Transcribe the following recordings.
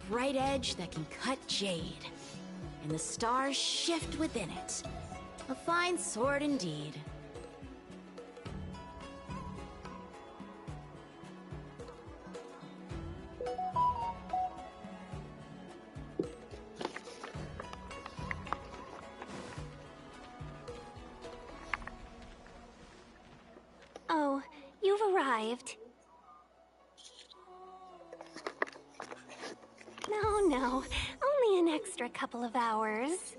bright edge that can cut jade, and the stars shift within it. A fine sword indeed. Oh, you've arrived. No, only an extra couple of hours.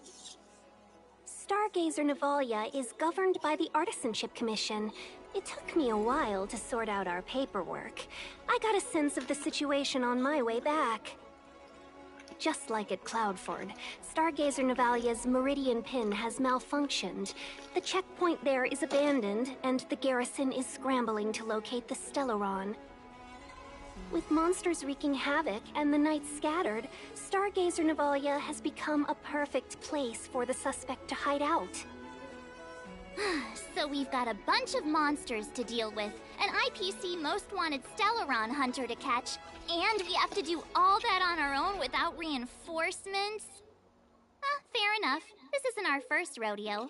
Stargazer Navalia is governed by the Artisanship Commission. It took me a while to sort out our paperwork. I got a sense of the situation on my way back. Just like at Cloudford, Stargazer Navalia's Meridian Pin has malfunctioned. The checkpoint there is abandoned, and the garrison is scrambling to locate the Stellaron. With monsters wreaking havoc and the night scattered, Stargazer Navalia has become a perfect place for the suspect to hide out. So we've got a bunch of monsters to deal with, an IPC most wanted Stellaron hunter to catch, and we have to do all that on our own without reinforcements? Fair enough. This isn't our first rodeo.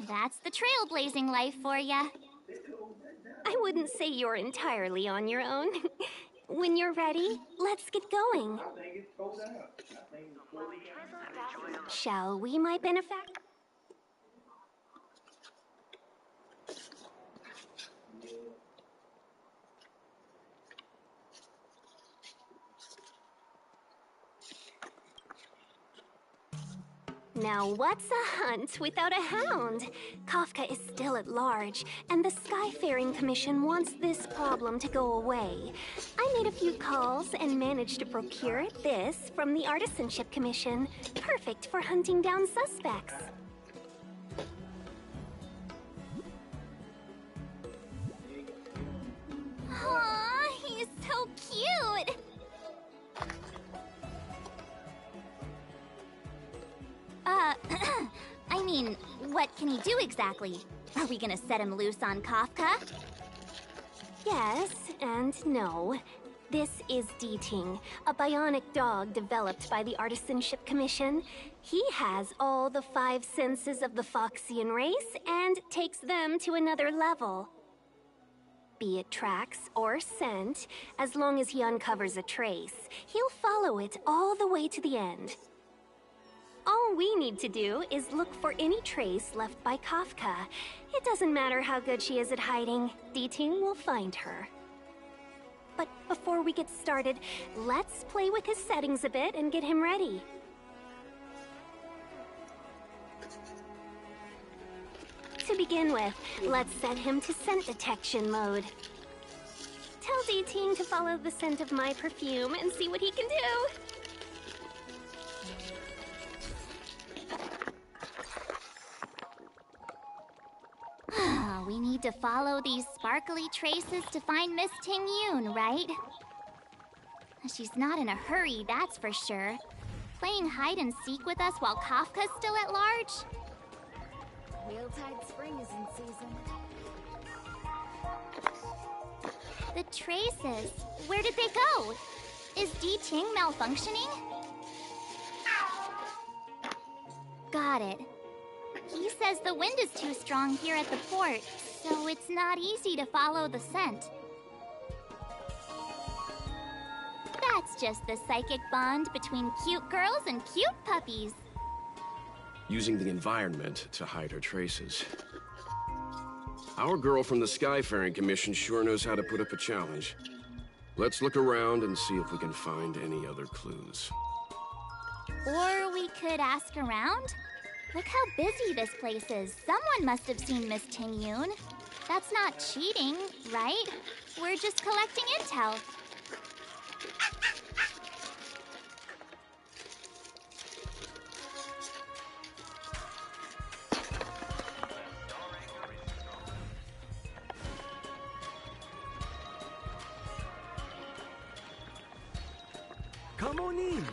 That's the trailblazing life for ya. I wouldn't say you're entirely on your own. When you're ready, let's get going. Shall we, my benefactor? Now what's a hunt without a hound? Kafka is still at large, and the Skyfaring Commission wants this problem to go away. I made a few calls and managed to procure this from the Artisanship Commission. Perfect for hunting down suspects. Aww, he's so cute! I mean, what can he do exactly? Are we gonna set him loose on Kafka? Yes and no. This is D-Ting, a bionic dog developed by the Artisanship Commission. He has all the 5 senses of the Foxian race and takes them to another level. Be it tracks or scent, as long as he uncovers a trace, he'll follow it all the way to the end. All we need to do is look for any trace left by Kafka. It doesn't matter how good she is at hiding, D-Ting will find her. But before we get started, let's play with his settings a bit and get him ready. To begin with, let's set him to scent detection mode. Tell D-Ting to follow the scent of my perfume and see what he can do. We need to follow these sparkly traces to find Miss Ting Yun, right? She's not in a hurry, that's for sure. Playing hide and seek with us while Kafka's still at large? Wheeltide Spring is in season. The traces, where did they go? Is D-Ting malfunctioning? Got it. He says the wind is too strong here at the port, so it's not easy to follow the scent. That's just the psychic bond between cute girls and cute puppies. Using the environment to hide her traces. Our girl from the Skyfaring Commission sure knows how to put up a challenge. Let's look around and see if we can find any other clues. Or we could ask around? Look how busy this place is. Someone must have seen Miss Ting Yun. That's not cheating, right? We're just collecting intel. Come on in.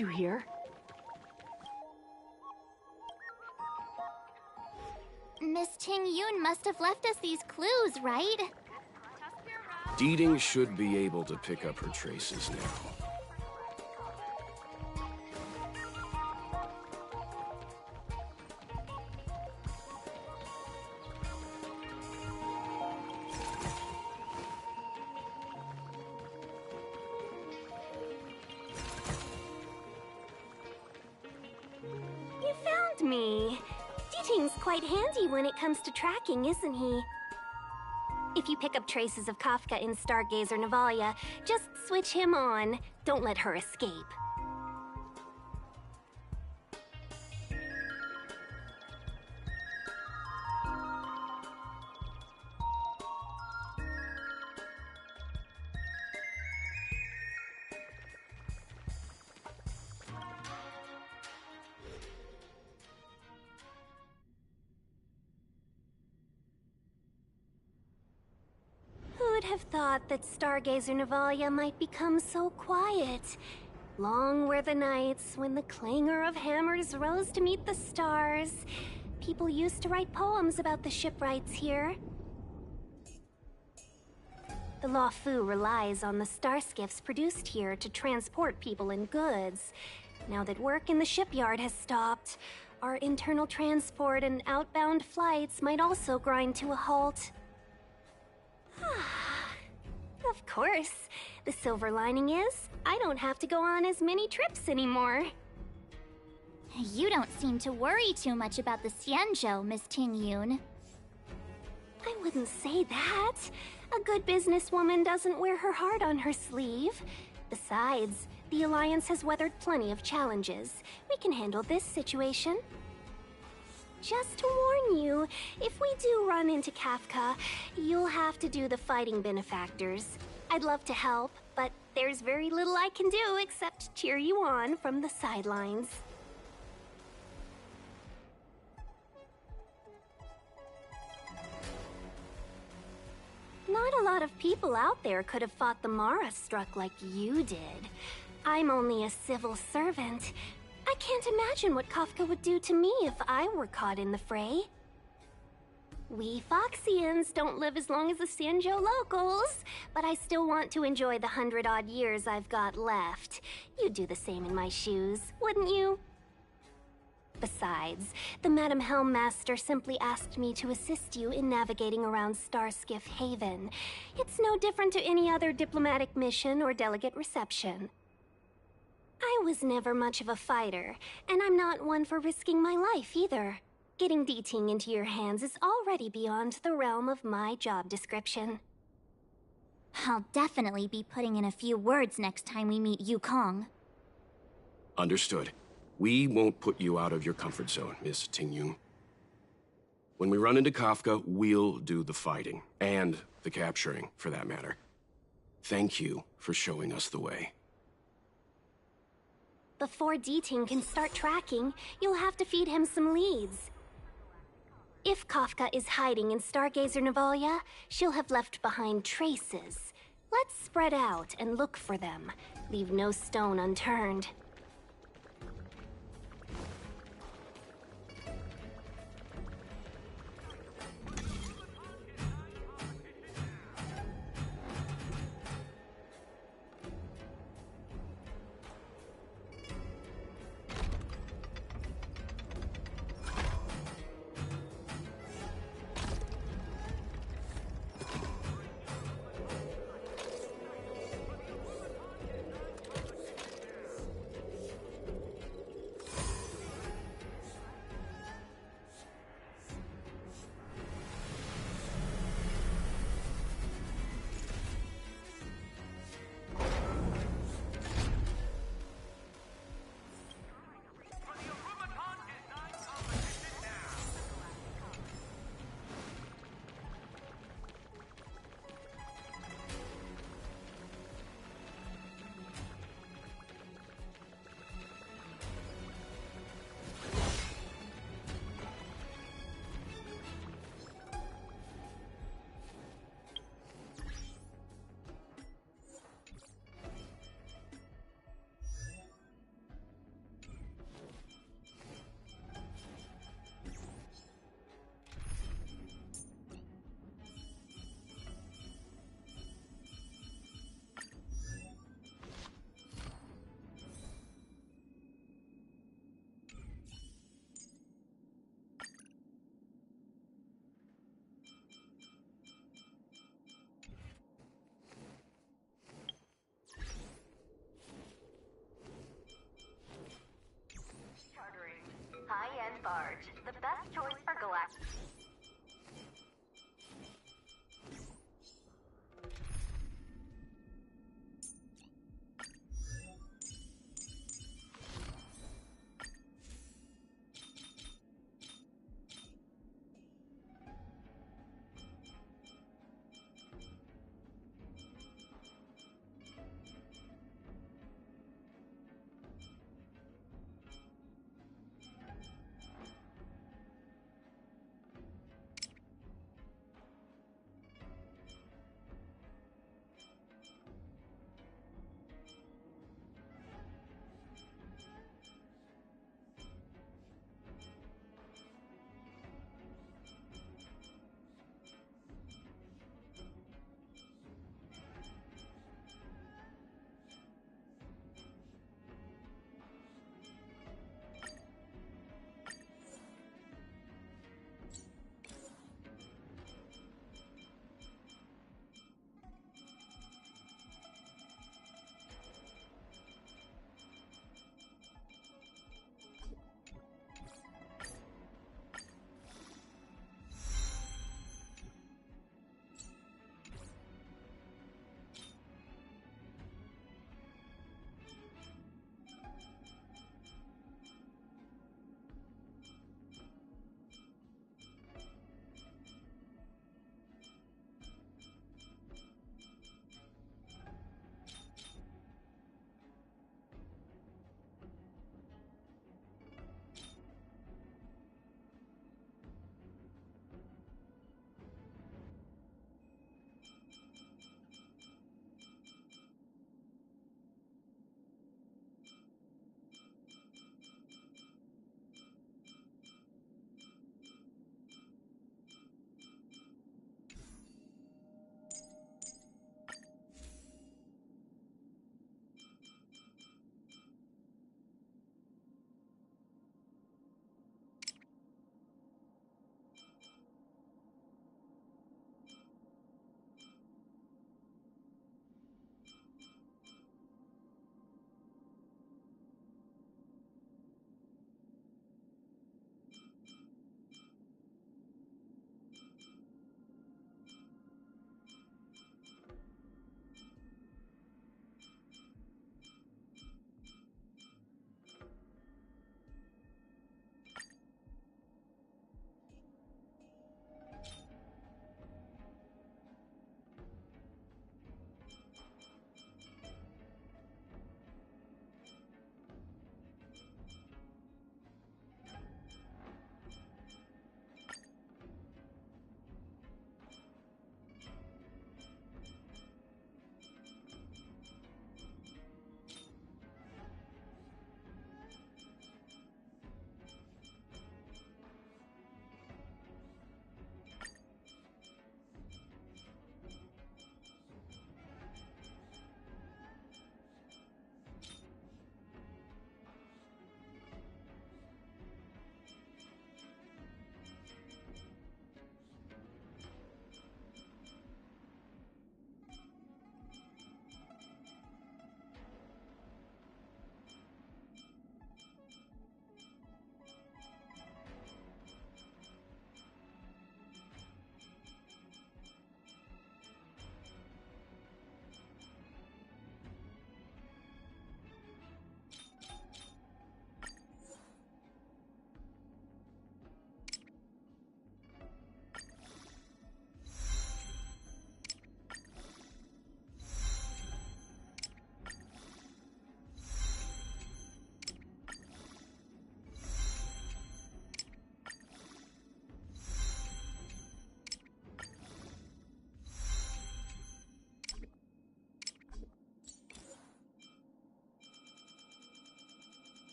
you here? Miss Ting Yun must have left us these clues, right? Deeding should be able to pick up her traces now. You found me. Deeting's quite handy when it comes to tracking, isn't he? If you pick up traces of Kafka in Stargazer Navalia, just switch him on. Don't let her escape. Who'd have thought that Stargazer Navalia might become so quiet? Long were the nights when the clangor of hammers rose to meet the stars. People used to write poems about the shipwrights here. The Law Fu relies on the star skiffs produced here to transport people and goods. Now that work in the shipyard has stopped, our internal transport and outbound flights might also grind to a halt. Of course. The silver lining is, I don't have to go on as many trips anymore. You don't seem to worry too much about the Xianzhou, Miss Ting Yun. I wouldn't say that. A good businesswoman doesn't wear her heart on her sleeve. Besides, the Alliance has weathered plenty of challenges. We can handle this situation. Just to warn you, if we do run into Kafka, you'll have to do the fighting benefactors. I'd love to help, but there's very little I can do except cheer you on from the sidelines. Not a lot of people out there could have fought the Mara struck like you did. I'm only a civil servant. I can't imagine what Kafka would do to me if I were caught in the fray. We Foxians don't live as long as the Xianzhou locals, but I still want to enjoy the 100-odd years I've got left. You'd do the same in my shoes, wouldn't you? Besides, the Madam Helmmaster simply asked me to assist you in navigating around Starskiff Haven. It's no different to any other diplomatic mission or delegate reception. I was never much of a fighter, and I'm not one for risking my life either. Getting Deeting into your hands is already beyond the realm of my job description. I'll definitely be putting in a few words next time we meet Yukong. Understood. We won't put you out of your comfort zone, Miss Ting Yun. When we run into Kafka, we'll do the fighting. And the capturing, for that matter. Thank you for showing us the way. Before Deeting can start tracking, you'll have to feed him some leads. If Kafka is hiding in Stargazer Navalia, she'll have left behind traces. Let's spread out and look for them. Leave no stone unturned. charge. The best choice for Galactic.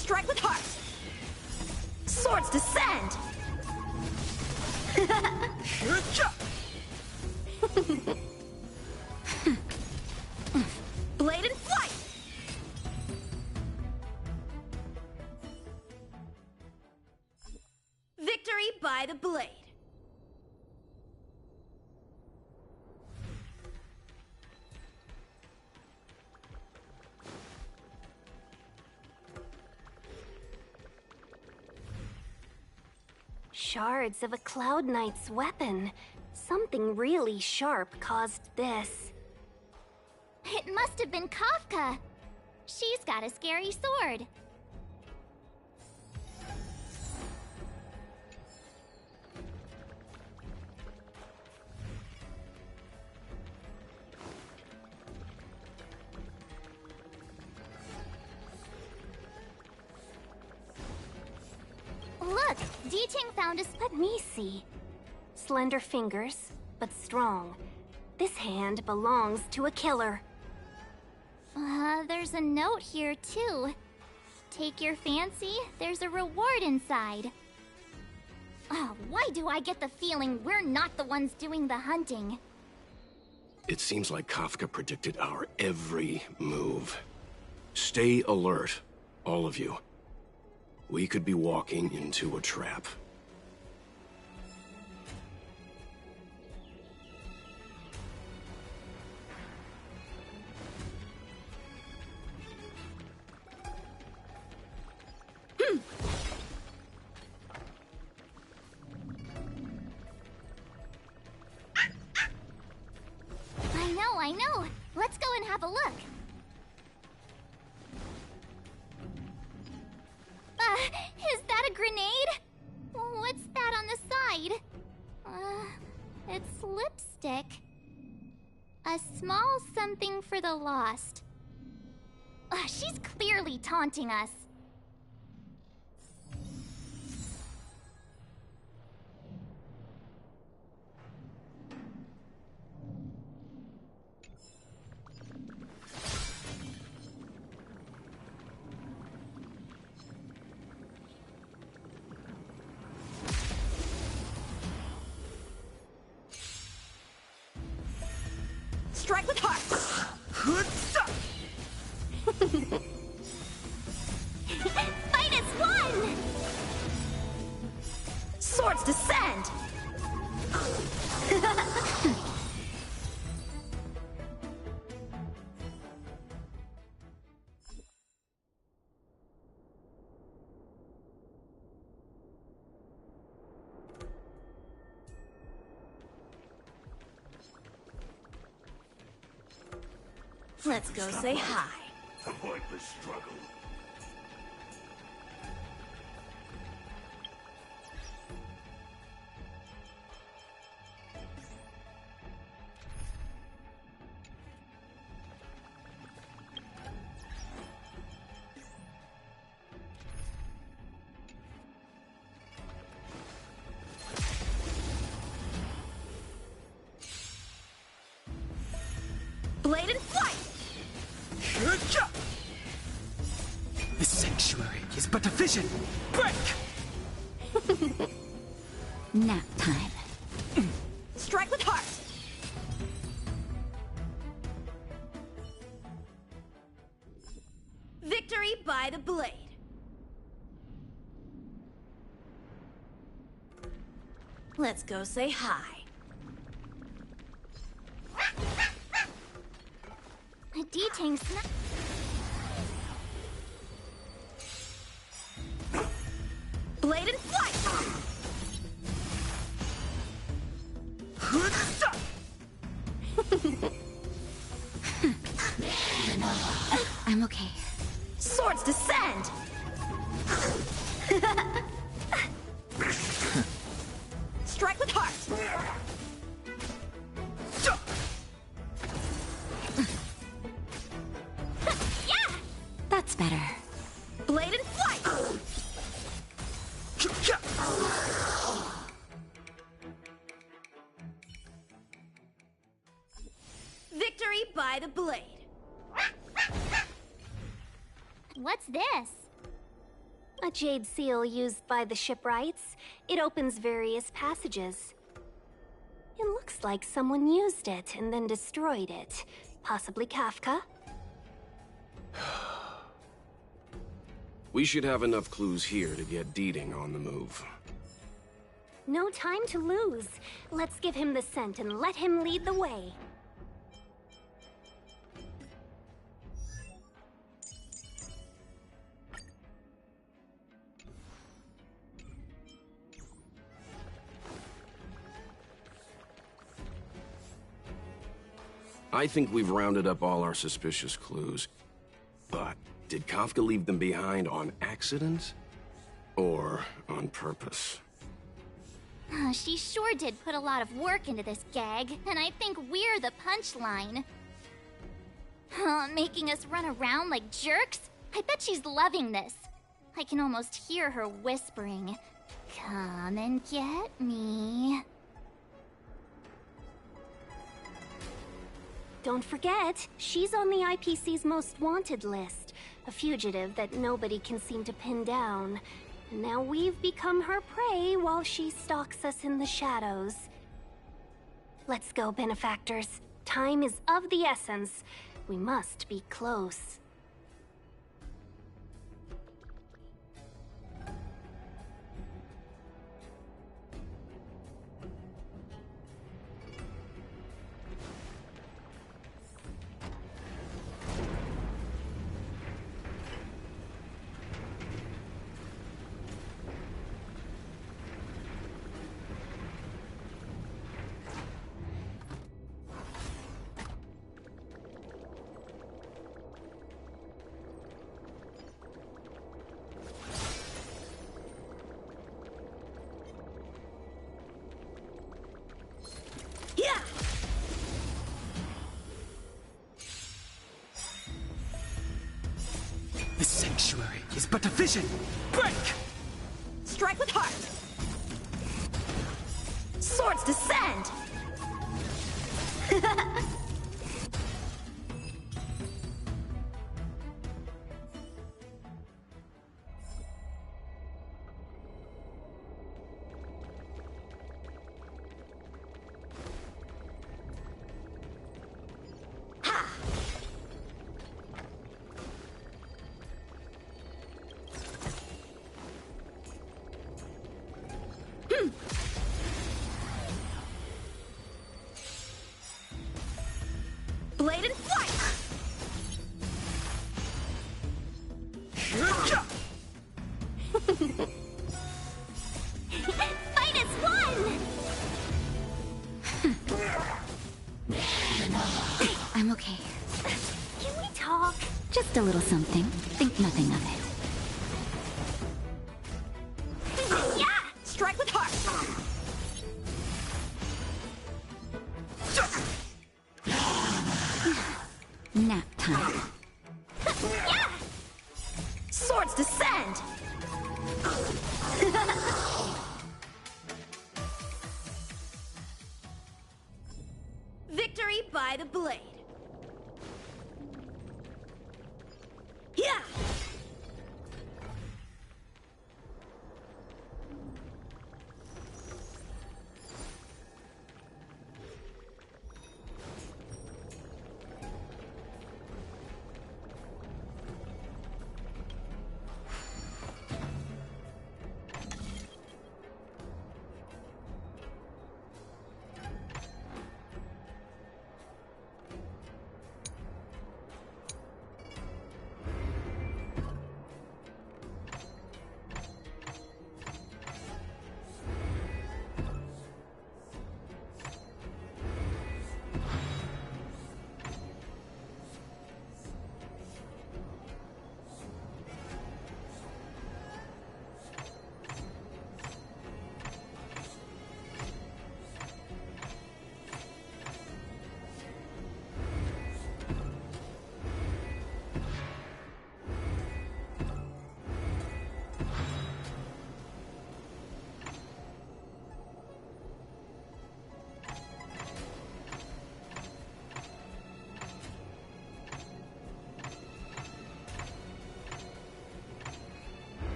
Strike with heart! Swords descend! Blade in flight! Victory by the blade. Shards of a Cloud Knight's weapon. Something really sharp caused this. It must have been Kafka. She's got a scary sword. Look, D-Ting found us. Let me see. Slender fingers, but strong. This hand belongs to a killer. There's a note here too. Take your fancy, there's a reward inside. Why do I get the feeling we're not the ones doing the hunting? It seems like Kafka predicted our every move. Stay alert, all of you. We could be walking into a trap. I know. Let's go and have a look. Is that a grenade? What's that on the side? It's lipstick. A small something for the lost. She's clearly taunting us. Strike with heart! Fight as one! Swords descend! Let's go say hi. A pointless struggle. Blade in flight! The sanctuary is but a vision. Break! Nap time. Strike with heart! Victory by the blade. Let's go say hi. D-Ting's Blade in flight! I'm okay. Swords descend! Strike with heart! Yeah! That's better. Blade in flight! Victory by the blade. What's this? A jade seal used by the shipwrights. It opens various passages. It looks like someone used it and then destroyed it. Possibly Kafka? We should have enough clues here to get Deeding on the move. No time to lose. Let's give him the scent and let him lead the way. I think we've rounded up all our suspicious clues. But did Kafka leave them behind on accident? Or on purpose? She sure did put a lot of work into this gag, and I think we're the punchline. Making us run around like jerks? I bet she's loving this. I can almost hear her whispering, "Come and get me." Don't forget, she's on the IPC's most wanted list. A fugitive that nobody can seem to pin down. Now we've become her prey while she stalks us in the shadows. Let's go, benefactors. Time is of the essence. We must be close. The sanctuary is but a vision! Break! Strike with heart! Swords descend! Blade and flight! Fight is won! I'm okay. Can we talk? Just a little something. Think nothing of it. Yeah! Strike with heart! Nap time. Yeah! Swords descend! Victory by the blade. Yeah!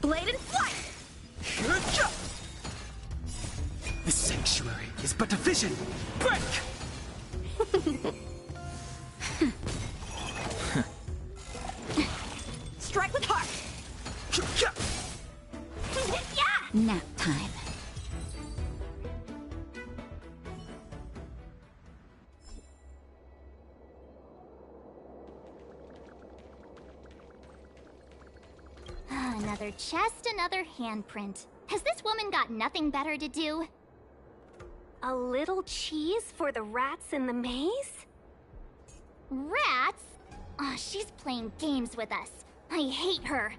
Blade and flight! The sanctuary is but a vision. Break! Strike with heart! Nap time. Another chest, another handprint. Has this woman got nothing better to do? A little cheese for the rats in the maze? Rats? Oh, she's playing games with us. I hate her.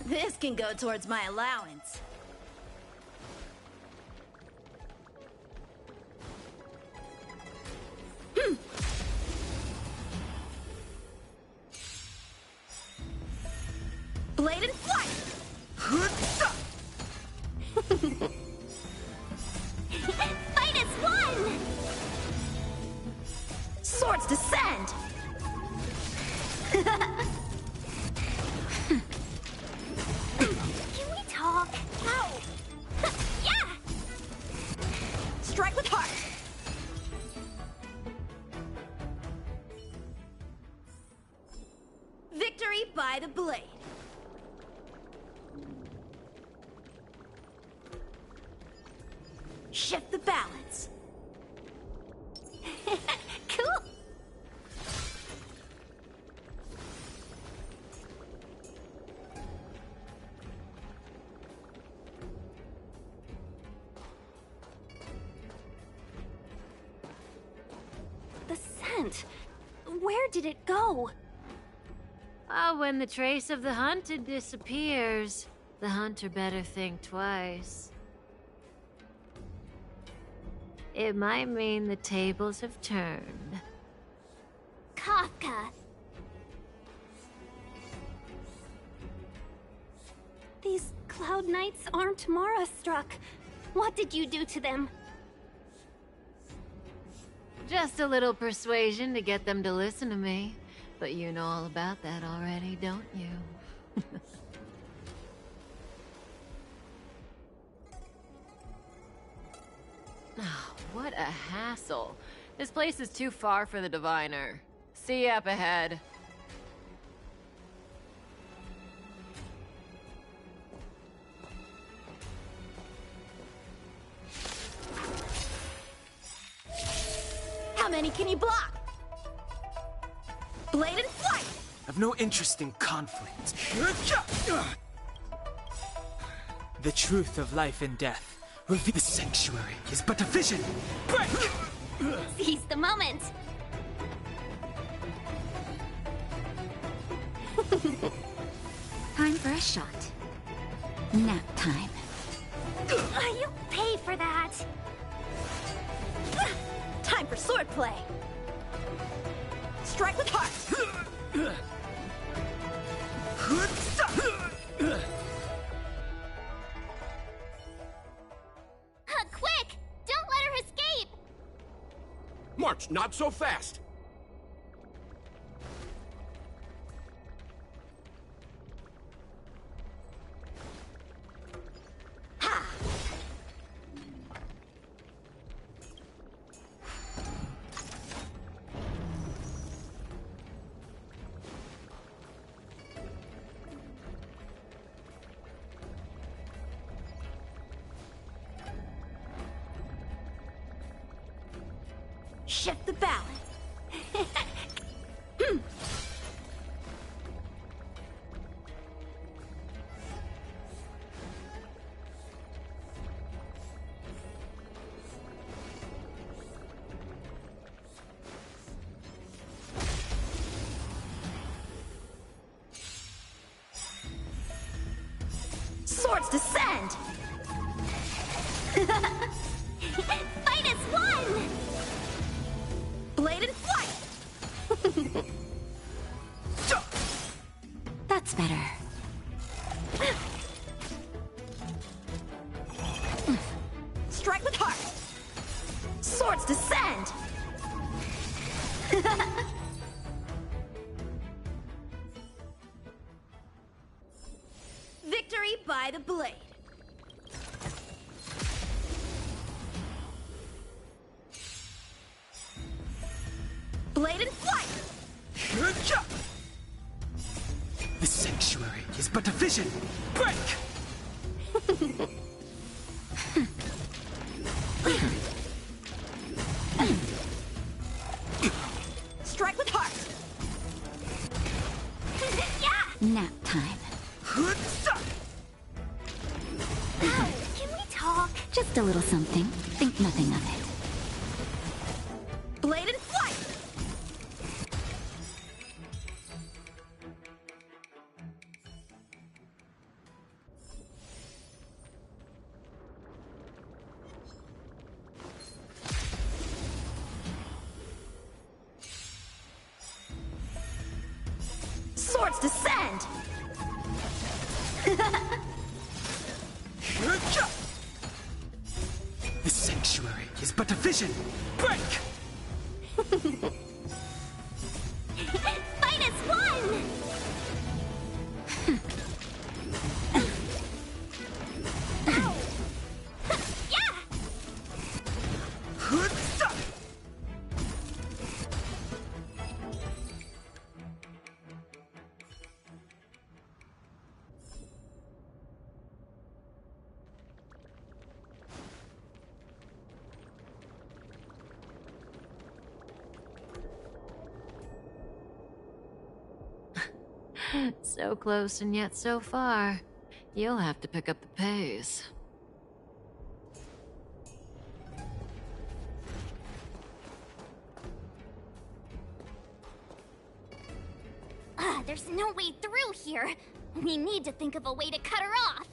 This can go towards my allowance. Blade and flight! Fight is won! Swords descend! Can we talk? Ow! Yeah! Strike with heart! Victory by the blade. Shift the balance. Cool! The scent. Where did it go? When the trace of the hunted disappears, the hunter better think twice. It might mean the tables have turned. Kafka. These Cloud Knights aren't Mara-struck. What did you do to them? Just a little persuasion to get them to listen to me. But you know all about that already, don't you? Oh, what a hassle. This place is too far for the diviner. See you up ahead. How many can you block? Blade and flight! I've no interest in conflict. The truth of life and death. The sanctuary is but a vision. Break! Seize the moment! Time for a shot. Nap time. You pay for that! Time for swordplay! Strike with heart! Quick! Don't let her escape! March, not so fast! Shift the balance. Swords descend! Fight as one! Blade in flight! That's better. Strike with heart! Swords descend! Victory by the blade. Blade in flight! The sanctuary is but a vision. Break! Strike with heart! Nap time. Can we talk? Just a little something. Think nothing of it. Blade in flight! Swords descend! The sanctuary is but a vision. Break! Fight as one! So close and yet so far. You'll have to pick up the pace. There's no way through here. We need to think of a way to cut her off.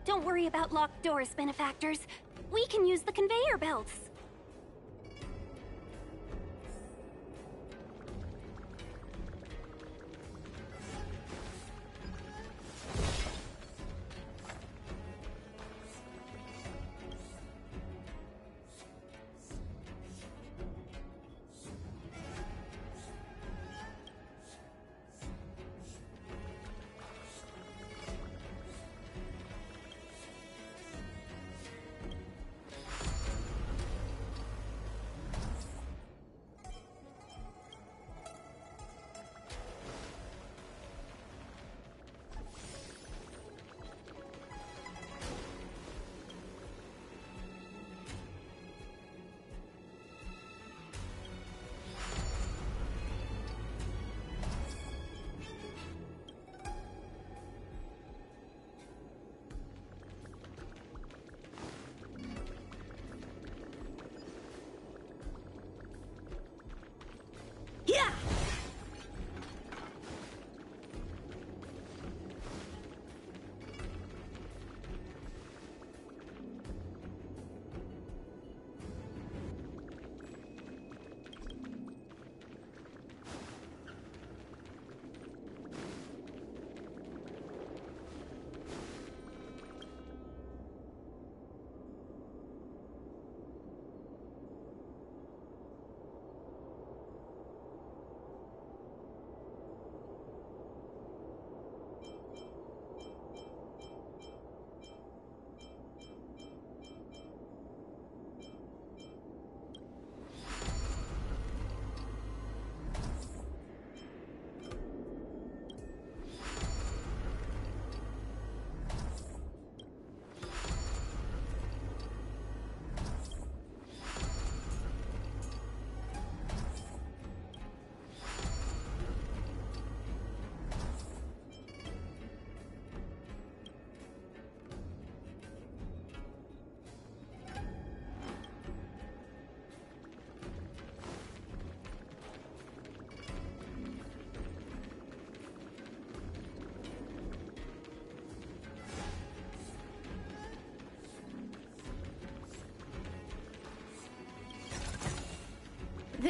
Don't worry about locked doors, benefactors. We can use the conveyor belts.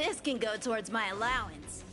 This can go towards my allowance.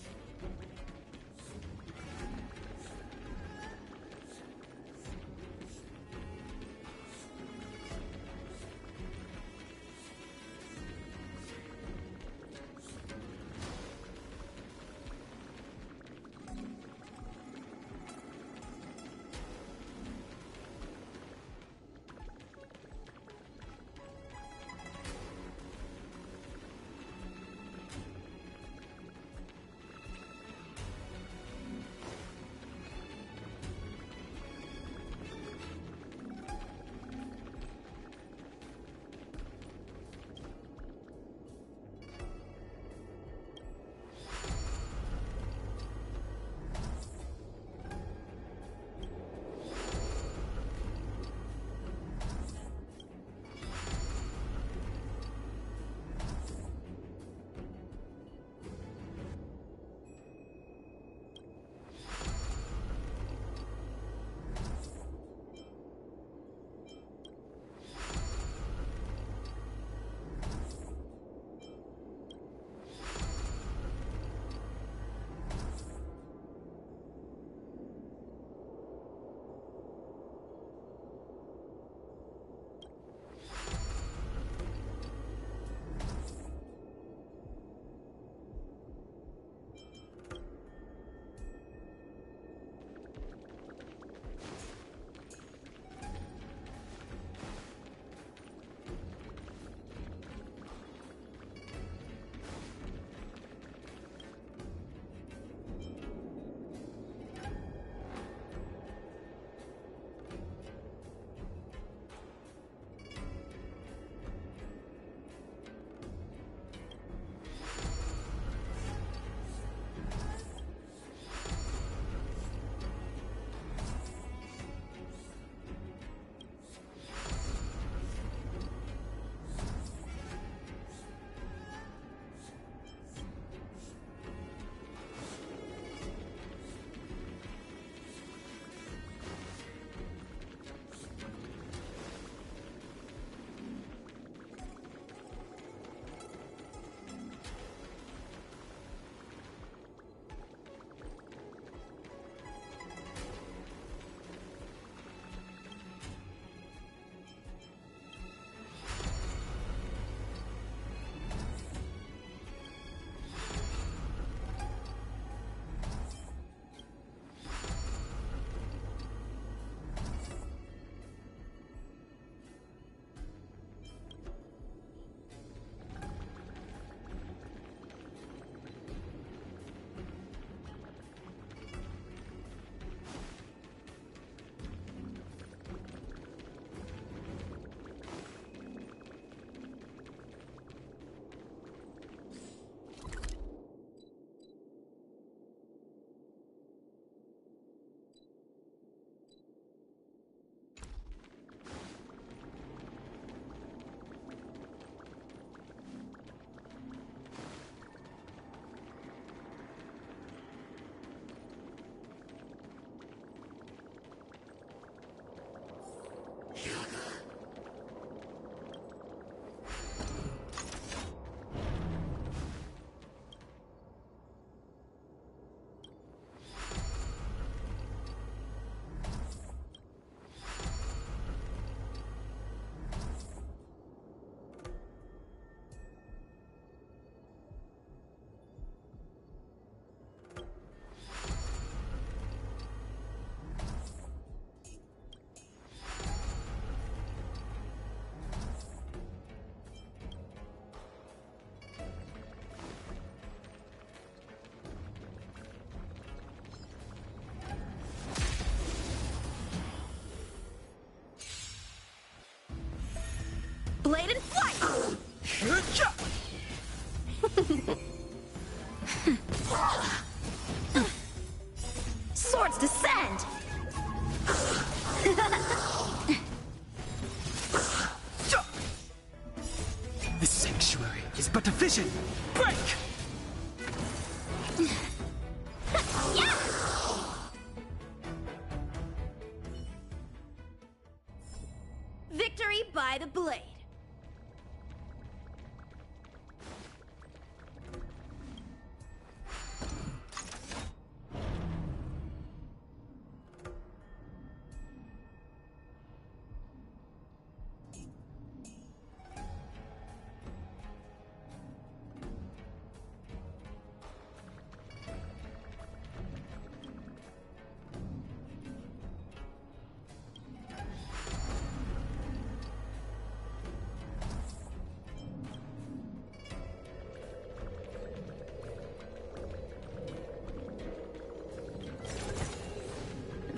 Blade and flight! Swords descend! The sanctuary is but a vision! Break! Victory by the blade.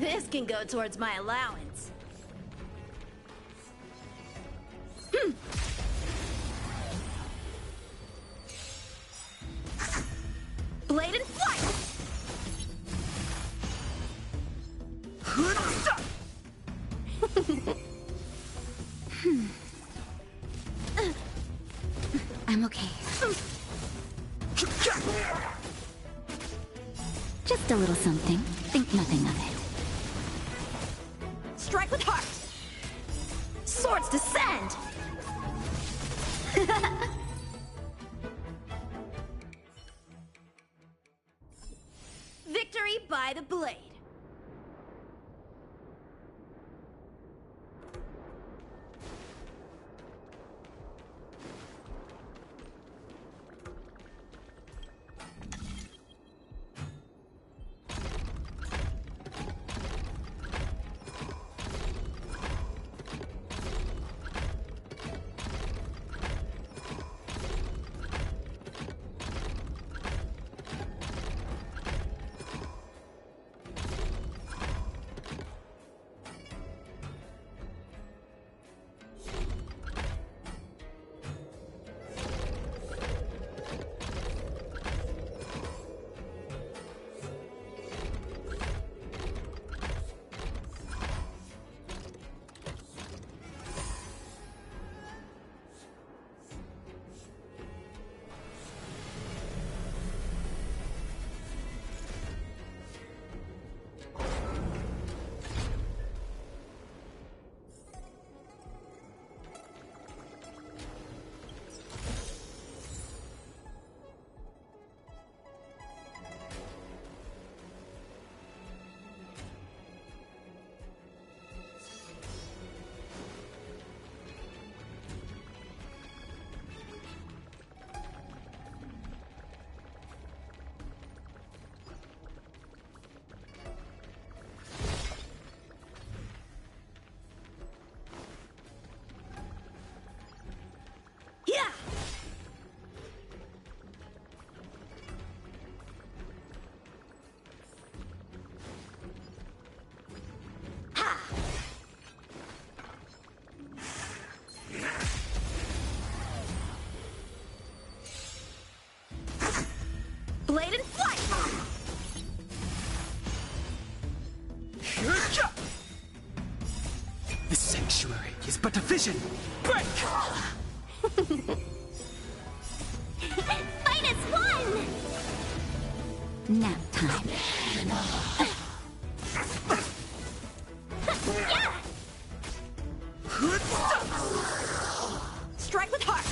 This can go towards my allowance. Blade and flight! I'm okay. Just a little something. Think nothing of it. Strike with heart! Swords descend! Victory by the blade. Blade and flight! The sanctuary is but a vision! Break! Fight as one! Nap time. Yeah! Strike with heart!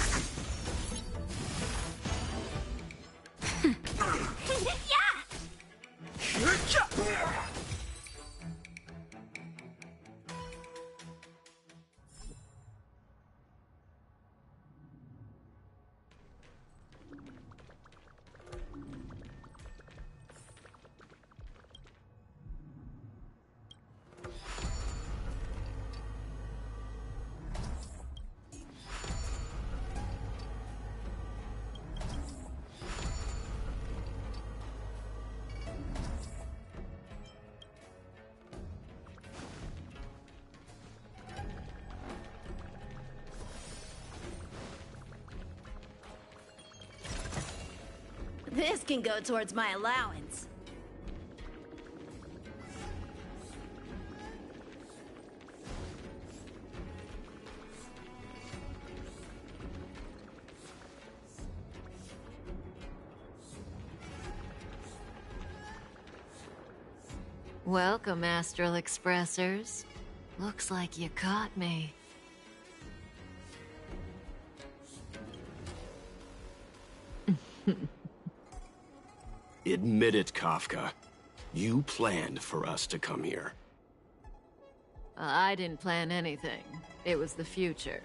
This can go towards my allowance. Welcome, Astral Expressors. Looks like you caught me. Admit it, Kafka. You planned for us to come here. I didn't plan anything. It was the future.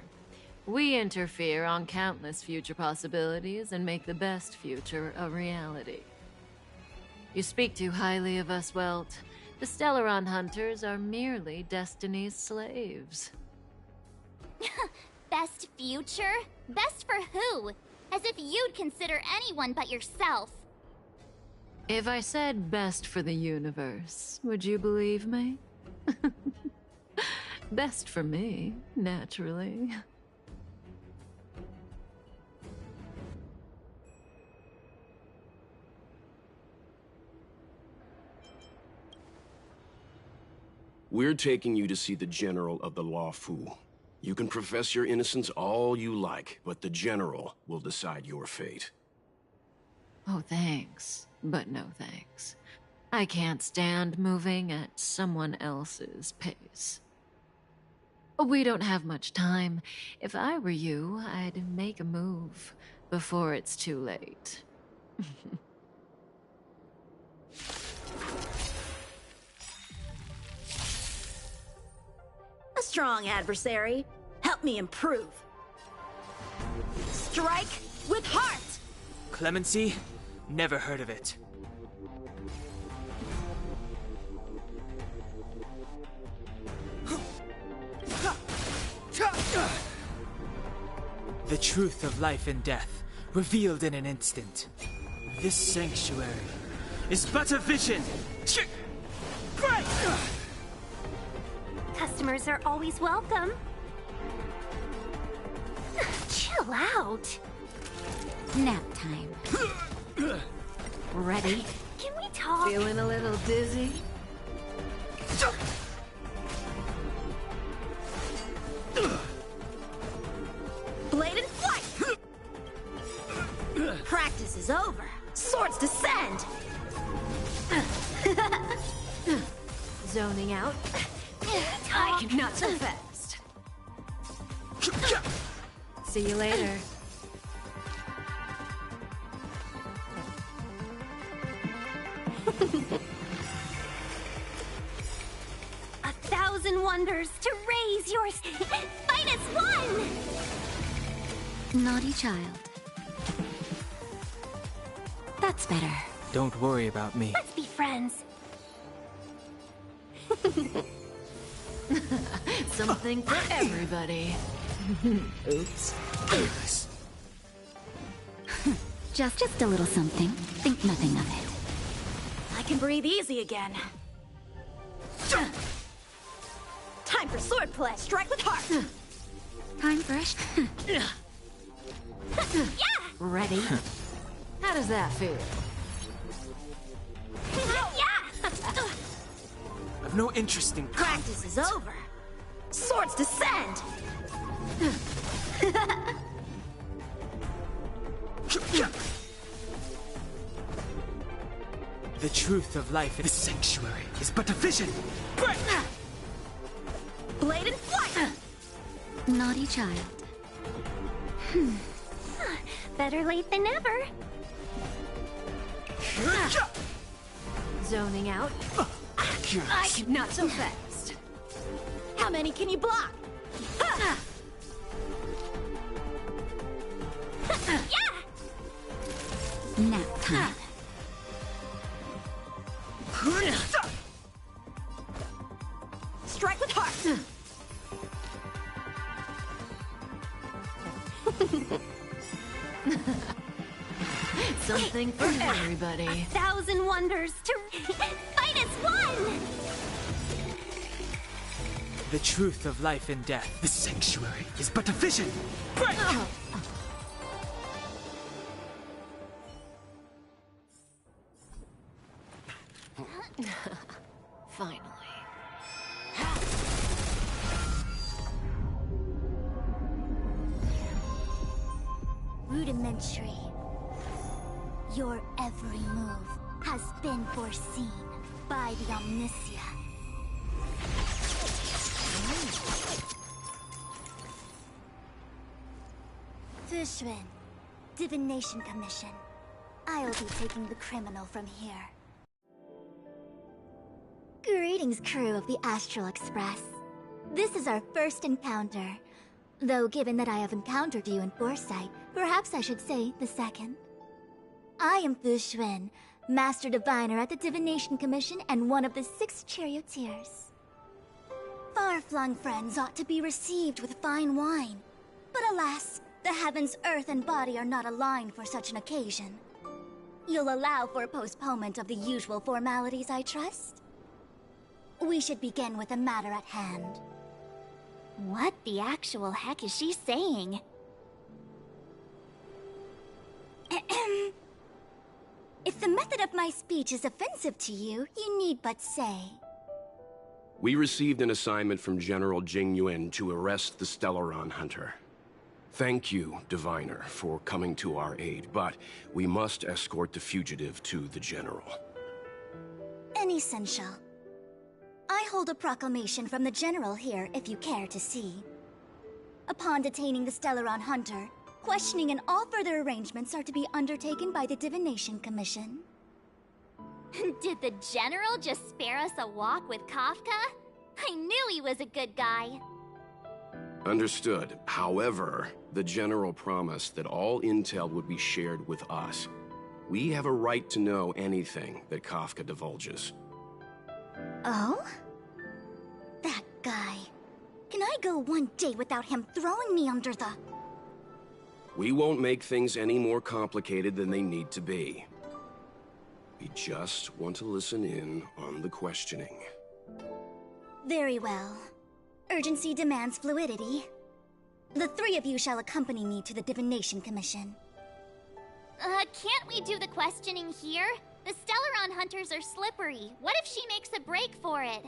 We interfere on countless future possibilities and make the best future a reality. You speak too highly of us, Welt. The Stellaron Hunters are merely Destiny's slaves. Best future? Best for who? As if you'd consider anyone but yourself. If I said best for the universe, would you believe me? Best for me, naturally. We're taking you to see the General of the Law Fu. You can profess your innocence all you like, but the General will decide your fate. Oh, thanks. But no thanks. I can't stand moving at someone else's pace. We don't have much time. If I were you, I'd make a move before it's too late. A strong adversary. Help me improve. Strike with heart! Clemency? Never heard of it. The truth of life and death, revealed in an instant. This sanctuary is but a vision! Customers are always welcome. Chill out. Nap time. Ready? Can we talk? Feeling a little dizzy? Blade and flight! Practice is over. Swords descend! Zoning out. I cannot so fast. See you later. A thousand wonders to raise your fight as one! Naughty child. That's better. Don't worry about me. Let's be friends. Something for everybody. Oops. Just a little something. Think nothing of it. I can breathe easy again. Time for swordplay. Strike with heart. Time for a Yeah! Ready? How does that feel? Yeah! I've no interest in Practice is over. Swords descend! The truth of life in this sanctuary is but a vision! Blade and flight! Naughty child. Better late than never. Zoning out. I cannot so fast. How many can you block? Yeah! Nap time. Strike with heart. Something for everybody. A thousand wonders to fight as one! The truth of life and death. This sanctuary is but a vision! Finally. Rudimentary. Your every move has been foreseen by the Omniscient. Fushun, Divination Commission. I'll be taking the criminal from here. Greetings, crew of the Astral Express. This is our first encounter. Though given that I have encountered you in foresight, perhaps I should say the second. I am Fushun, Master Diviner at the Divination Commission and one of the 6 charioteers. Far-flung friends ought to be received with fine wine. But alas, the heavens, earth, and body are not aligned for such an occasion. You'll allow for postponement of the usual formalities, I trust? We should begin with the matter at hand. What the actual heck is she saying? If the method of my speech is offensive to you, you need but say. We received an assignment from General Jing Yuan to arrest the Stellaron Hunter. Thank you, Diviner, for coming to our aid, but we must escort the fugitive to the General. Essential. I hold a proclamation from the General here, if you care to see. Upon detaining the Stellaron Hunter, questioning and all further arrangements are to be undertaken by the Divination Commission. Did the General just spare us a walk with Kafka? I knew he was a good guy. Understood. However, the General promised that all intel would be shared with us. We have a right to know anything that Kafka divulges. Oh? That guy. Can I go one day without him throwing me under the... We won't make things any more complicated than they need to be. We just want to listen in on the questioning. Very well. Urgency demands fluidity. The three of you shall accompany me to the Divination Commission. Can't we do the questioning here? The Stellaron hunters are slippery. What if she makes a break for it?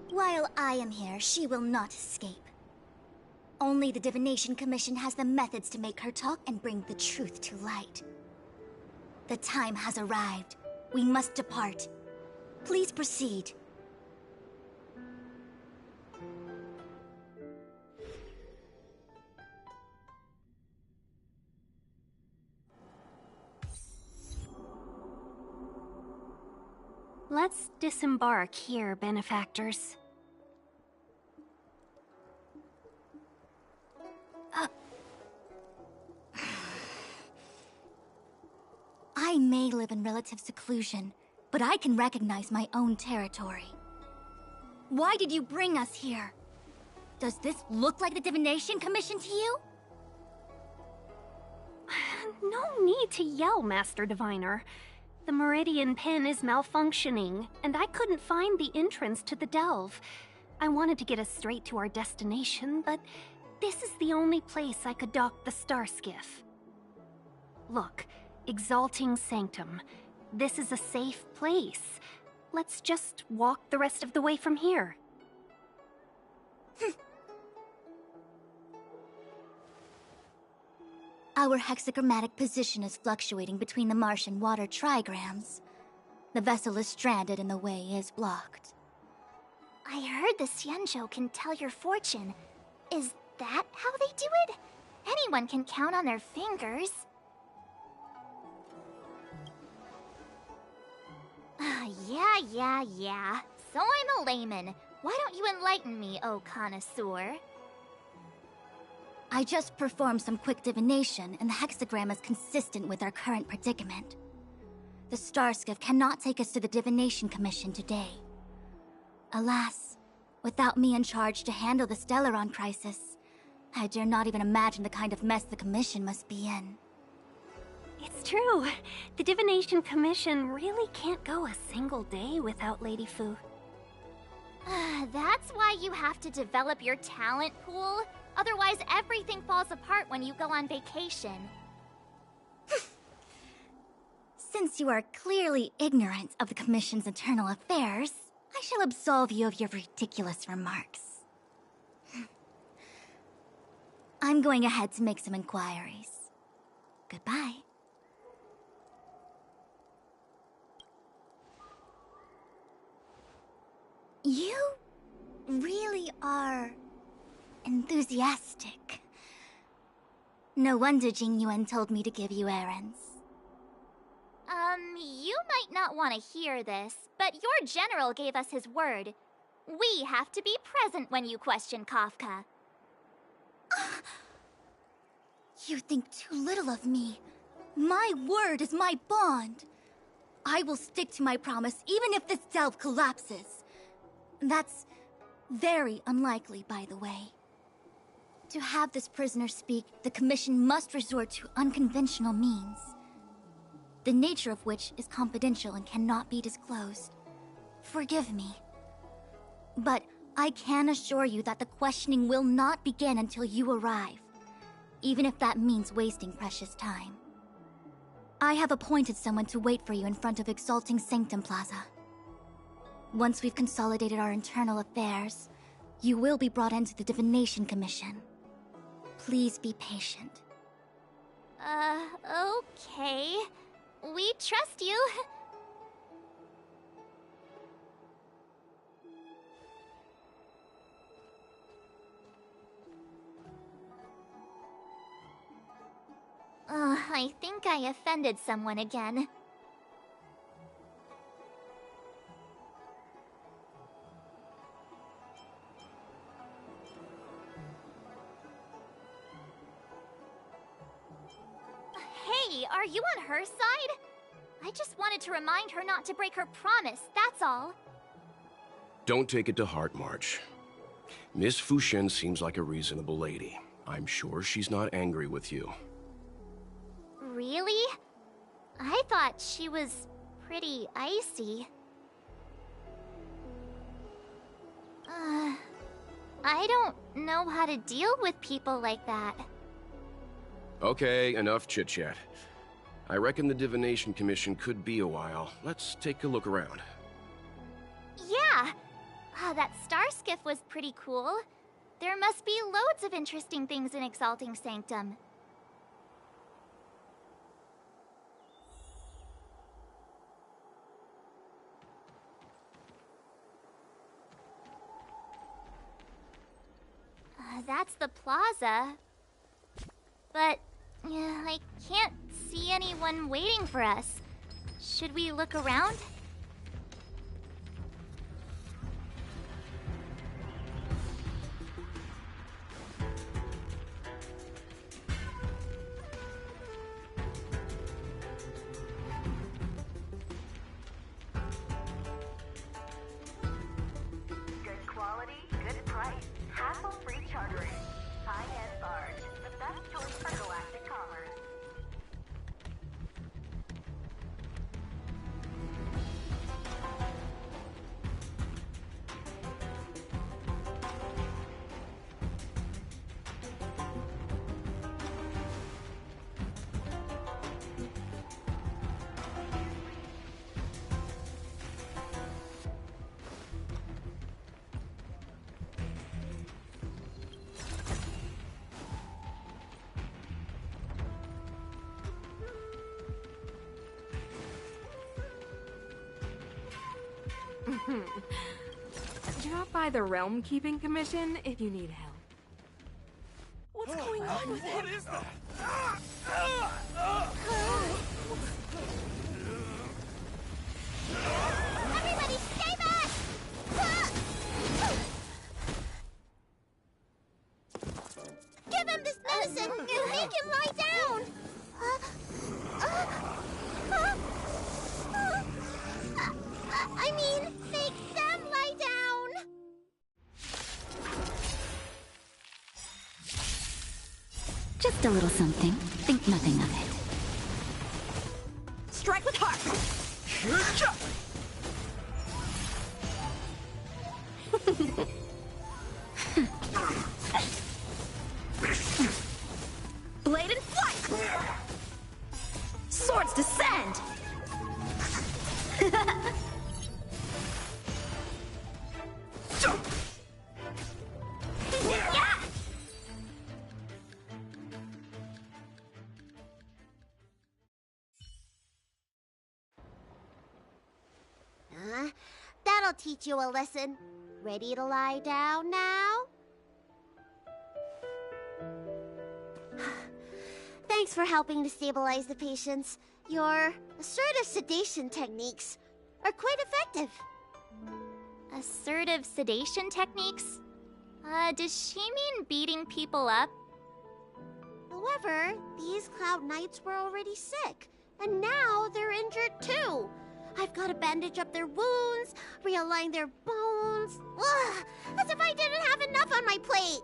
While I am here, she will not escape. Only the Divination Commission has the methods to make her talk and bring the truth to light. The time has arrived. We must depart. Please proceed. Let's disembark here, benefactors. I may live in relative seclusion, but I can recognize my own territory. Why did you bring us here? Does this look like the Divination Commission to you? No need to yell, Master Diviner. The Meridian Pin is malfunctioning, and I couldn't find the entrance to the delve. I wanted to get us straight to our destination, but this is the only place I could dock the star skiff. Look, Exalting Sanctum. This is a safe place. Let's just walk the rest of the way from here. Our hexagrammatic position is fluctuating between the Martian water trigrams. The vessel is stranded and the way is blocked. I heard the Xianzhou can tell your fortune. Is that how they do it? Anyone can count on their fingers. Yeah. So I'm a layman. Why don't you enlighten me, oh connoisseur? I just performed some quick divination, and the hexagram is consistent with our current predicament. The Starskiff cannot take us to the Divination Commission today. Alas, without me in charge to handle the Stellaron crisis, I dare not even imagine the kind of mess the Commission must be in. It's true. The Divination Commission really can't go a single day without Lady Fu. That's why you have to develop your talent pool. Otherwise, everything falls apart when you go on vacation. Since you are clearly ignorant of the Commission's internal affairs, I shall absolve you of your ridiculous remarks. I'm going ahead to make some inquiries. Goodbye. You really are enthusiastic. No wonder Jing Yuan told me to give you errands. You might not want to hear this, but your general gave us his word. We have to be present when you question Kafka. You think too little of me. My word is my bond. I will stick to my promise even if this delve collapses. That's Very unlikely, by the way. To have this prisoner speak, the Commission must resort to unconventional means, the nature of which is confidential and cannot be disclosed. Forgive me. But I can assure you that the questioning will not begin until you arrive, even if that means wasting precious time. I have appointed someone to wait for you in front of Exalting Sanctum Plaza. Once we've consolidated our internal affairs, you will be brought into the Divination Commission. Please be patient. Okay. We trust you. I think I offended someone again. Hey, are you on her side? I just wanted to remind her not to break her promise, that's all. Don't take it to heart, March. Miss Fushen seems like a reasonable lady. I'm sure she's not angry with you. Really? I thought she was pretty icy. I don't know how to deal with people like that. Okay, enough chit-chat. I reckon the Divination Commission could be a while. Let's take a look around. Yeah! That star skiff was pretty cool. There must be loads of interesting things in Exalting Sanctum. That's the plaza. But I can't see anyone waiting for us. Should we look around? Good quality, good price. Hassle-free chartering. High-end barge. The best choice for galactic commerce. Drop by the Realm Keeping Commission if you need help. What's going on with him? What is that? Everybody stay back! Give him this medicine and make him lie down! I mean, make them lie down! Just a little something. Think nothing of it. Strike with heart! Blade and flight! Swords descend! That'll teach you a lesson. Ready to lie down now? Thanks for helping to stabilize the patients. Your assertive sedation techniques are quite effective. Assertive sedation techniques? Does she mean beating people up? However, these Cloud Knights were already sick, and now they're injured too. I've got to bandage up their wounds, realign their bones. Ugh, as if I didn't have enough on my plate.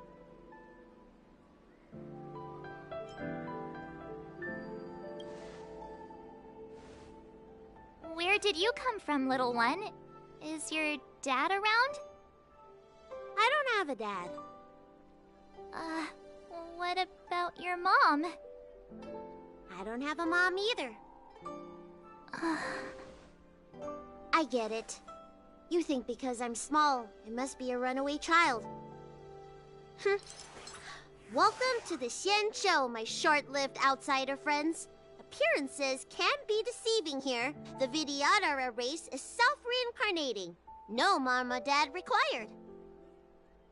Where did you come from, little one? Is your dad around? I don't have a dad. What about your mom? I don't have a mom either. I get it. You think because I'm small, I must be a runaway child. Welcome to the Xian Show, my short-lived outsider friends. Appearances can be deceiving here. The Vidyadhara race is self-reincarnating. No mom or dad required.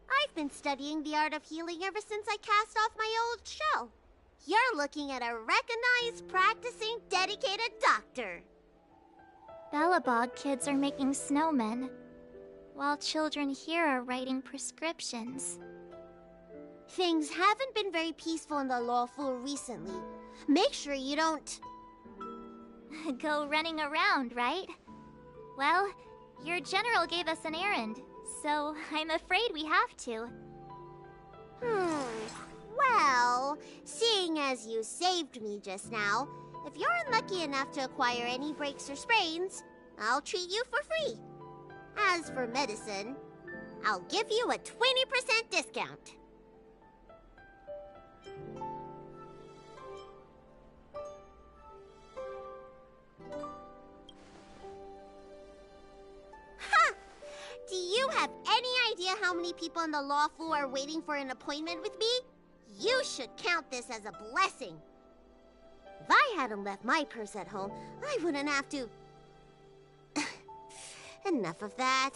I've been studying the art of healing ever since I cast off my old shell. You're looking at a recognized, practicing, dedicated doctor. Bellabog kids are making snowmen, while children here are writing prescriptions. Things haven't been very peaceful in the lawful recently. Make sure you don't... Go running around, right? Well, your general gave us an errand, so I'm afraid we have to. Well, seeing as you saved me just now, if you're unlucky enough to acquire any breaks or sprains, I'll treat you for free. As for medicine, I'll give you a 20% discount. Do you have any idea how many people in the law fu are waiting for an appointment with me? You should count this as a blessing. If I hadn't left my purse at home, I wouldn't have to... Enough of that.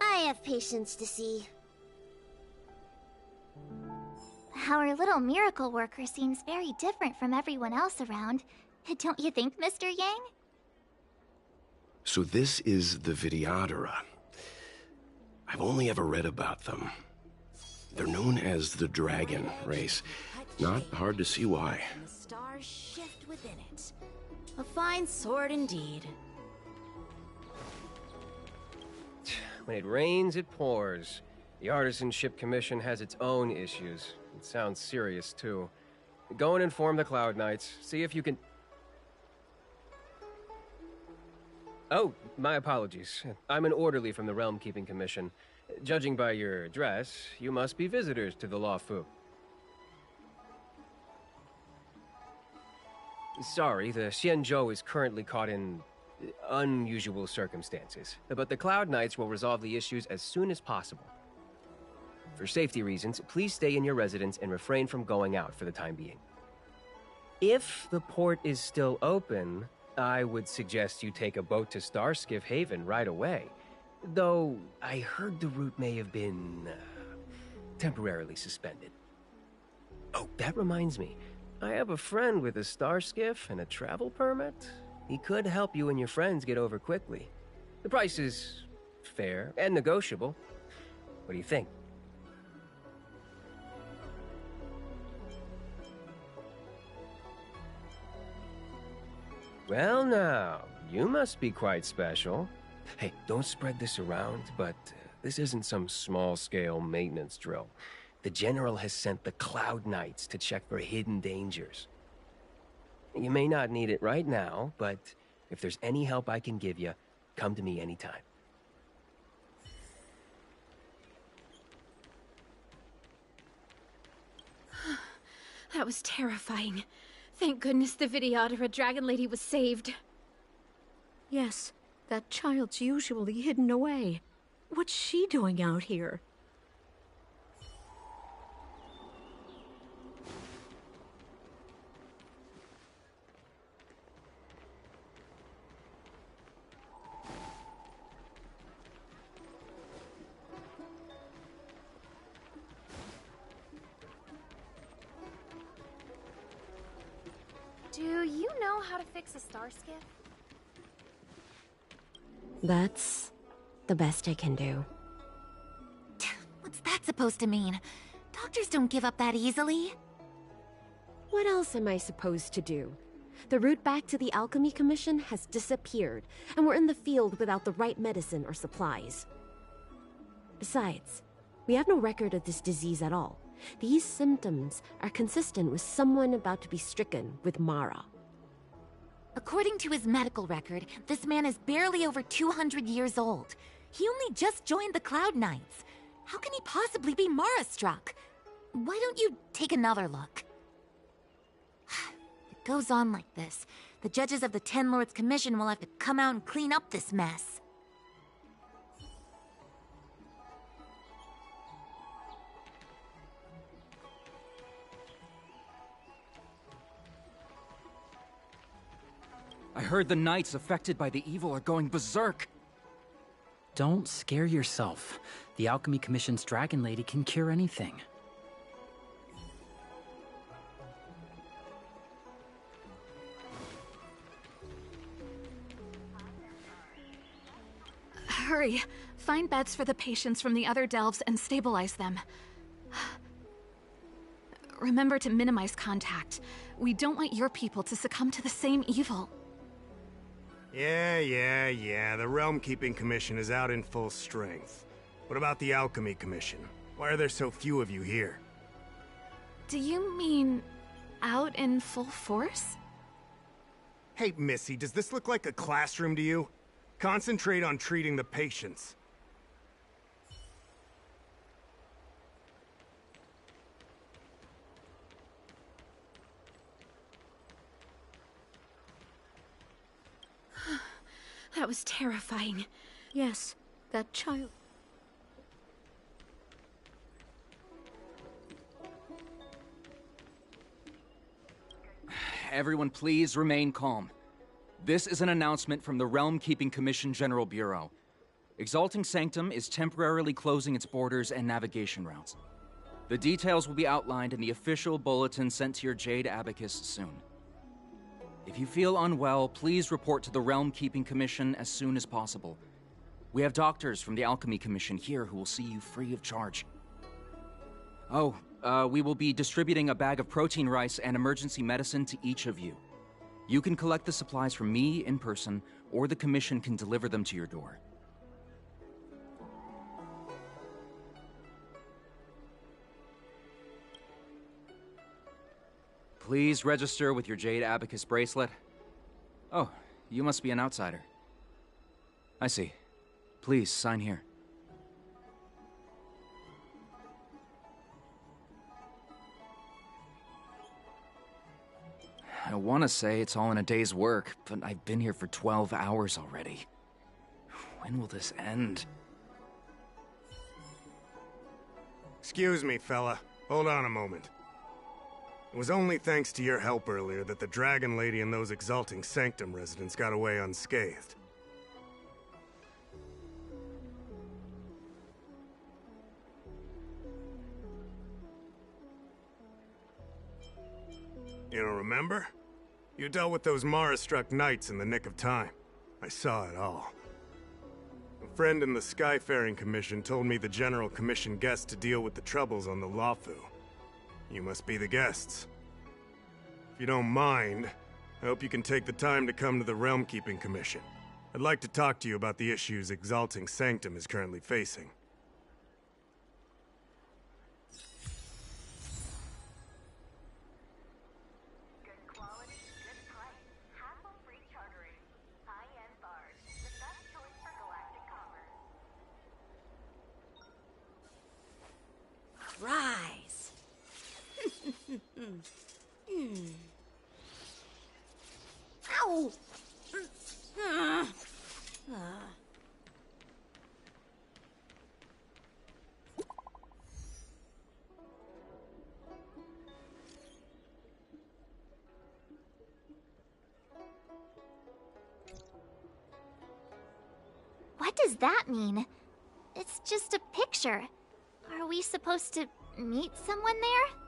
I have patients to see. Our little miracle worker seems very different from everyone else around. Don't you think, Mr. Yang? So this is the Vidyadhara. I've only ever read about them. They're known as the Dragon race. Not hard to see why. The stars shift within it. A fine sword indeed. When it rains, it pours. The Artisanship Commission has its own issues. It sounds serious, too. Go and inform the Cloud Knights. See if you can... Oh, my apologies. I'm an orderly from the Realm Keeping Commission. Judging by your dress, you must be visitors to the Law Fu. Sorry, the Xianzhou is currently caught in unusual circumstances, but the Cloud Knights will resolve the issues as soon as possible. For safety reasons, please stay in your residence and refrain from going out for the time being. If the port is still open, I would suggest you take a boat to Starskiff Haven right away. Though, I heard the route may have been temporarily suspended. Oh, that reminds me. I have a friend with a Starskiff and a travel permit. He could help you and your friends get over quickly. The price is fair and negotiable. What do you think? Well now, you must be quite special. Hey, don't spread this around, but this isn't some small-scale maintenance drill. The General has sent the Cloud Knights to check for hidden dangers. You may not need it right now, but if there's any help I can give you, come to me anytime. That was terrifying. Thank goodness the Vidyadhara Dragon Lady was saved. Yes, that child's usually hidden away. What's she doing out here? Do you know how to fix a Starskiff? That's the best I can do. What's that supposed to mean? Doctors don't give up that easily. What else am I supposed to do? The route back to the Alchemy Commission has disappeared, and we're in the field without the right medicine or supplies. Besides, we have no record of this disease at all. These symptoms are consistent with someone about to be stricken with Mara. According to his medical record, this man is barely over 200 years old. He only just joined the Cloud Knights. How can he possibly be Mara-struck? Why don't you take another look? If it goes on like this, the judges of the Ten Lords Commission will have to come out and clean up this mess. I heard the knights affected by the evil are going berserk. Don't scare yourself. The Alchemy Commission's Dragon Lady can cure anything. Hurry. Find beds for the patients from the other delves and stabilize them. Remember to minimize contact. We don't want your people to succumb to the same evil. Yeah. The Realm Keeping Commission is out in full strength. What about the Alchemy Commission? Why are there so few of you here? Do you mean out in full force? Hey, Missy, does this look like a classroom to you? Concentrate on treating the patients. That was terrifying. Yes, that child. Everyone please remain calm. This is an announcement from the Realm Keeping Commission General Bureau. Exalting Sanctum is temporarily closing its borders and navigation routes. The details will be outlined in the official bulletin sent to your Jade Abacus soon. If you feel unwell, please report to the Realm Keeping Commission as soon as possible. We have doctors from the Alchemy Commission here who will see you free of charge. Oh, we will be distributing a bag of protein rice and emergency medicine to each of you. You can collect the supplies from me in person, or the Commission can deliver them to your door. Please register with your Jade Abacus bracelet. Oh, you must be an outsider. I see. Please, sign here. I want to say it's all in a day's work, but I've been here for 12 hours already. When will this end? Excuse me, fella. Hold on a moment. It was only thanks to your help earlier that the Dragon Lady and those Exalting Sanctum residents got away unscathed. You don't remember? You dealt with those Mara-struck knights in the nick of time. I saw it all. A friend in the Skyfaring Commission told me the General commissioned guests to deal with the troubles on the Lafu. You must be the guests. If you don't mind, I hope you can take the time to come to the Realm Keeping Commission. I'd like to talk to you about the issues Exalting Sanctum is currently facing. Rise. Ow! What does that mean? It's just a picture. Are we supposed to meet someone there?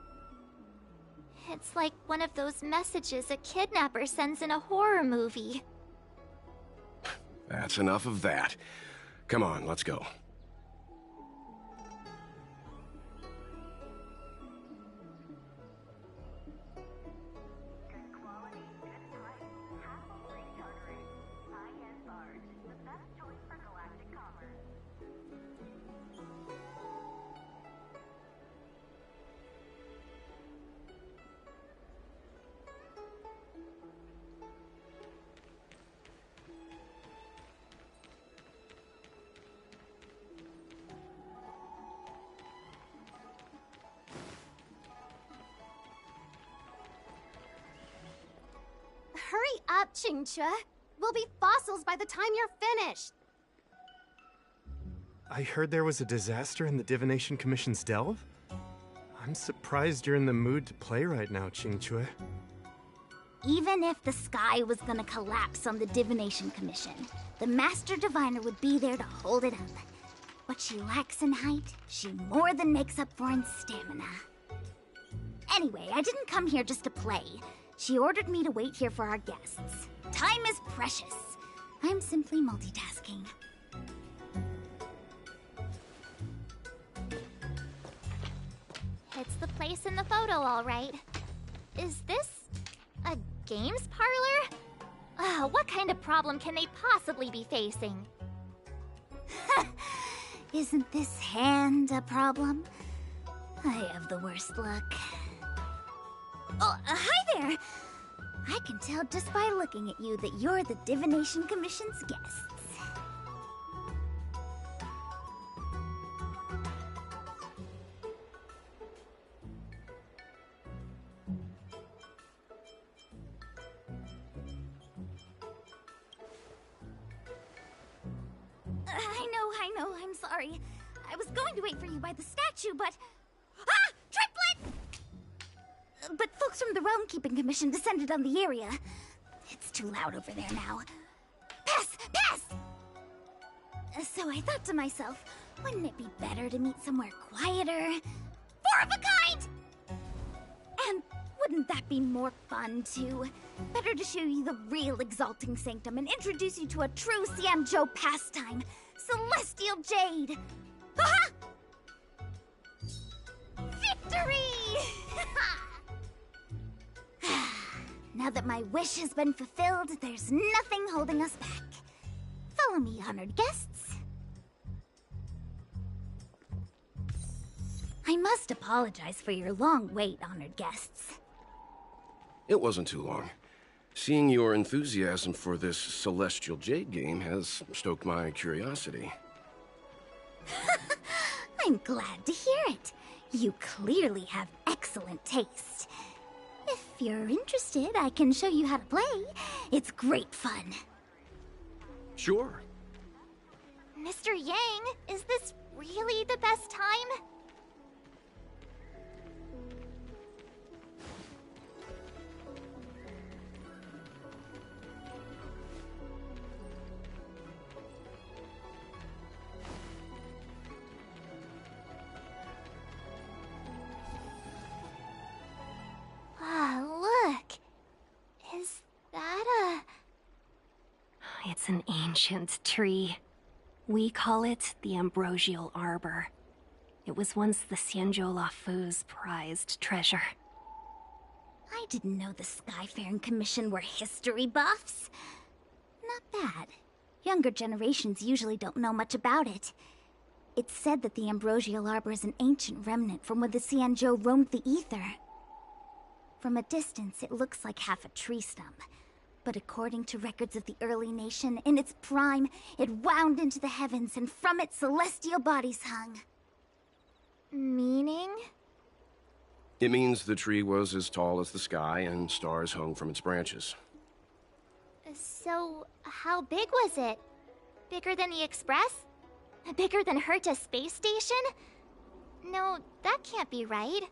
It's like one of those messages a kidnapper sends in a horror movie. That's enough of that. Come on, let's go. up, Qingque. We'll be fossils by the time you're finished. I heard there was a disaster in the Divination Commission's delve? I'm surprised you're in the mood to play right now, Qingque. Even if the sky was gonna collapse on the Divination Commission, the Master Diviner would be there to hold it up. What she lacks in height, she more than makes up for in stamina. Anyway, I didn't come here just to play. She ordered me to wait here for our guests. Time is precious. I'm simply multitasking. It's the place in the photo, all right. Is this a games parlor? What kind of problem can they possibly be facing? Isn't this hand a problem? I have the worst luck. Oh, hi there! I can tell just by looking at you that you're the Divination Commission's guests. I know, I'm sorry. I was going to wait for you by the statue, but... Ah! Triplet! But folks from the Realm Keeping Commission descended on the area. It's too loud over there now. Pass! Pass! So I thought to myself, wouldn't it be better to meet somewhere quieter? Four of a kind! And wouldn't that be more fun, too? Better to show you the real Exalting Sanctum and introduce you to a true Xianzhou pastime. Celestial Jade! Aha! Victory! Now that my wish has been fulfilled, there's nothing holding us back. Follow me, honored guests. I must apologize for your long wait, honored guests. It wasn't too long. Seeing your enthusiasm for this Celestial Jade game has stoked my curiosity. I'm glad to hear it. You clearly have excellent taste. If you're interested, I can show you how to play. It's great fun. Sure. Mr. Yang, is this really the best time? Look. Is that a... It's an ancient tree. We call it the Ambrosial Arbor. It was once the Xianzhou Lafu's prized treasure. I didn't know the Skyfaring Commission were history buffs. Not bad. Younger generations usually don't know much about it. It's said that the Ambrosial Arbor is an ancient remnant from when the Xianzhou roamed the ether. From a distance, it looks like half a tree stump. But according to records of the early nation, in its prime, it wound into the heavens and from it celestial bodies hung. Meaning? It means the tree was as tall as the sky and stars hung from its branches. So, how big was it? Bigger than the Express? Bigger than Herta Space Station? No, that can't be right.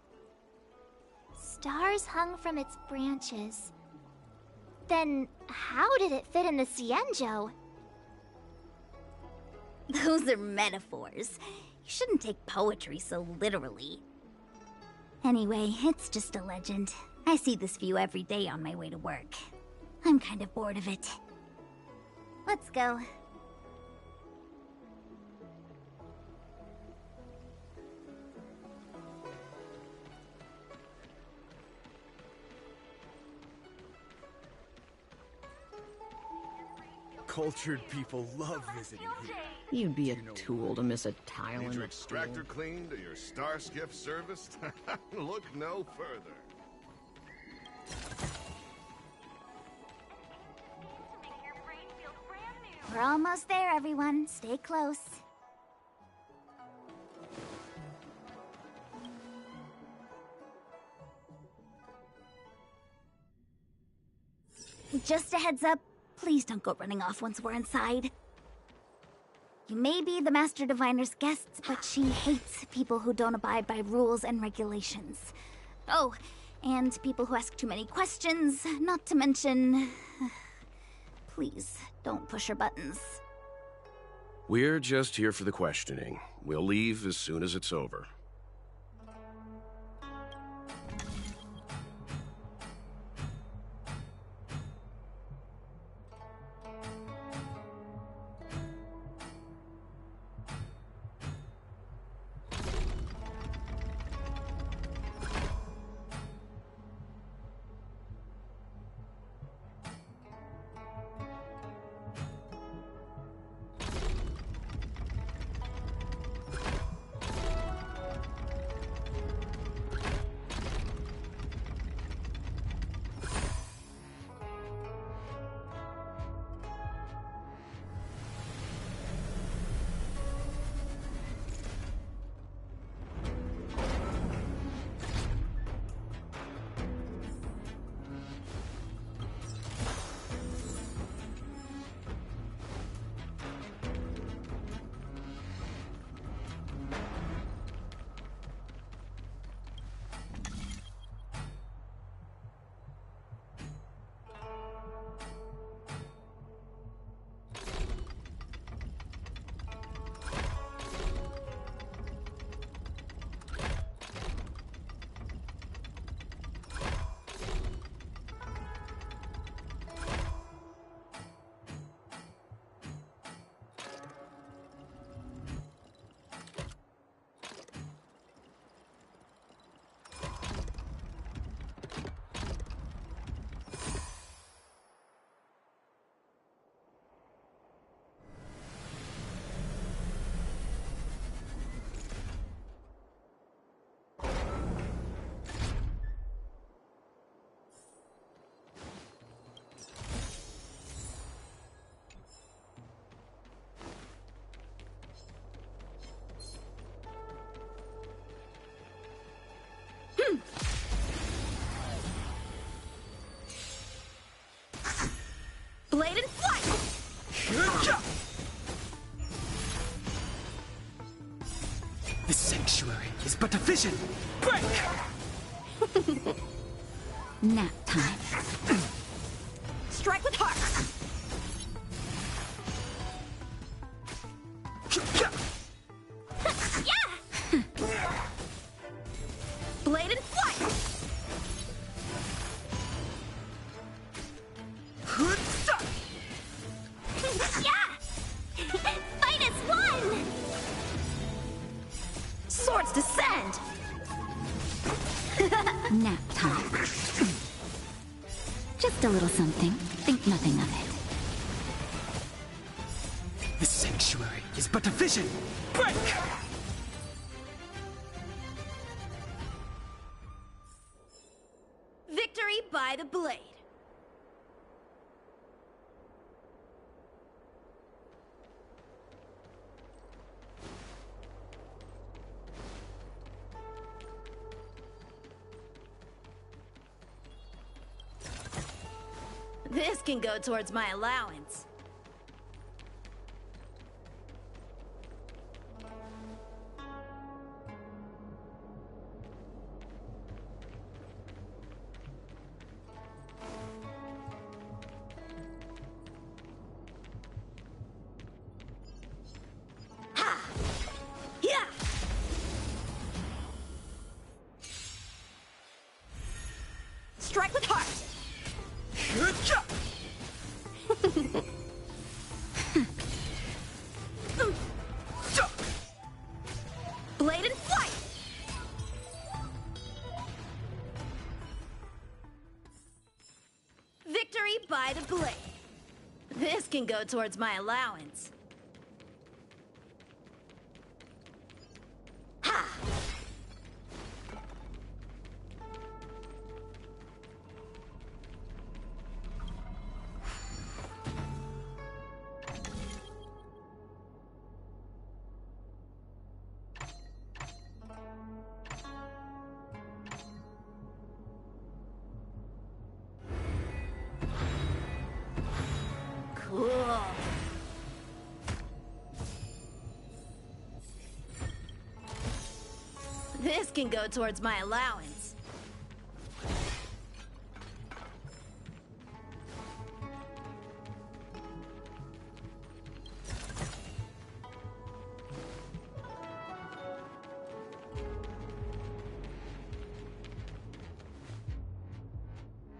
Stars hung from its branches. Then, how did it fit in the Xianzhou? Those are metaphors. You shouldn't take poetry so literally. Anyway, it's just a legend. I see this view every day on my way to work. I'm kind of bored of it. Let's go. Cultured people love visiting here. You'd be a tool to miss a tile Need in your the extractor cleaned or your star skiff serviced? Look no further. We're almost there, everyone. Stay close. Just a heads up, please don't go running off once we're inside. You may be the Master Diviner's guests, but she hates people who don't abide by rules and regulations. Oh, and people who ask too many questions, not to mention... Please, don't push her buttons. We're just here for the questioning. We'll leave as soon as it's over. Blade and flight! The sanctuary is but a vision! Break! Nap time. Strike with heart! Yeah! Blade and flight! Yeah! Fight as one! Swords descend! Nap time. Just a little something. Think nothing of it. The sanctuary is but a vision! Break! Victory by the blade. This can go towards my allowance. Ha! Yeah! Strike with heart! Blade and flight! Victory by the blade. This can go towards my allowance. Ha! all. This can go towards my allowance.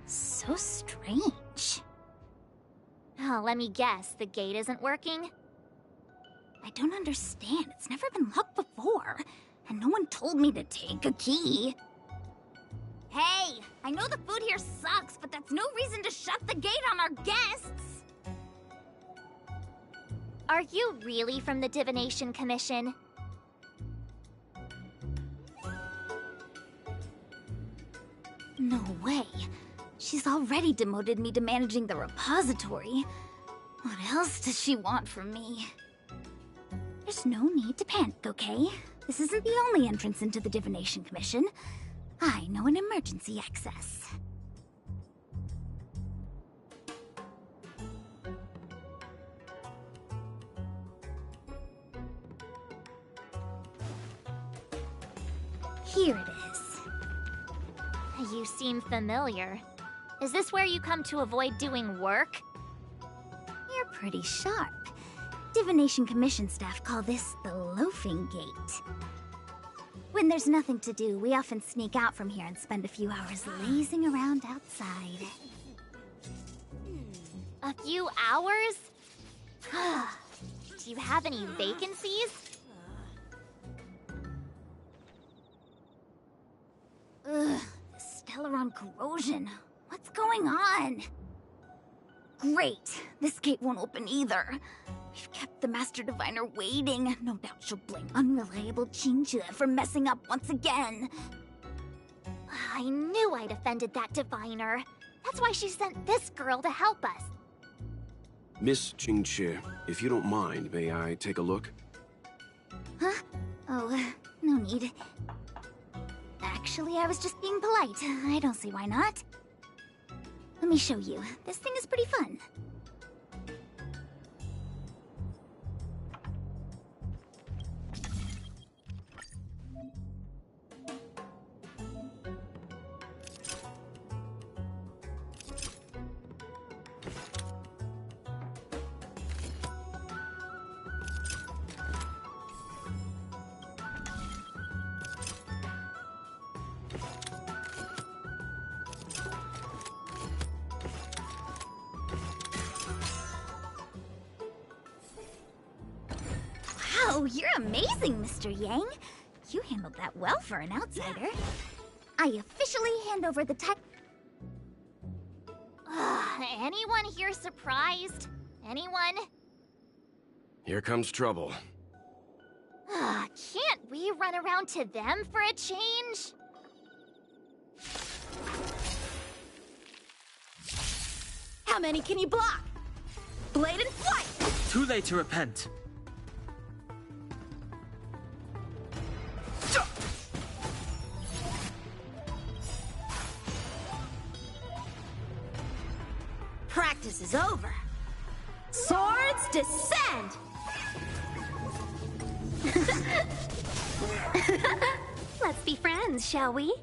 So strange. Oh, let me guess, the gate isn't working? I don't understand. It's never been locked before. And no one told me to take a key. Hey, I know the food here sucks, but that's no reason to shut the gate on our guests. Are you really from the Divination Commission? No way. She's already demoted me to managing the repository. What else does she want from me? There's no need to panic, okay? This isn't the only entrance into the Divination Commission. I know an emergency access. Here it is. You seem familiar. Is this where you come to avoid doing work? You're pretty sharp. Divination Commission staff call this the loafing gate. When there's nothing to do, we often sneak out from here and spend a few hours lazing around outside. A few hours? Do you have any vacancies? Ugh, the Stellaron corrosion. What's going on? Great, this gate won't open either. We've kept the Master Diviner waiting. No doubt she'll blame unreliable Jinja for messing up once again. I knew I'd offended that Diviner. That's why she sent this girl to help us. Miss Jingqi, if you don't mind, may I take a look? Huh? Oh, no need. Actually, I was just being polite. I don't see why not. Let me show you. This thing is pretty fun. Wow, you're amazing, Mr. Yang. You handled that well for an outsider. I officially hand over the tech. Anyone here surprised? Anyone? Here comes trouble. Can't we run around to them for a change? How many can you block? Blade and flight! Too late to repent. Practice is over. Swords descend! Let's be friends, shall we?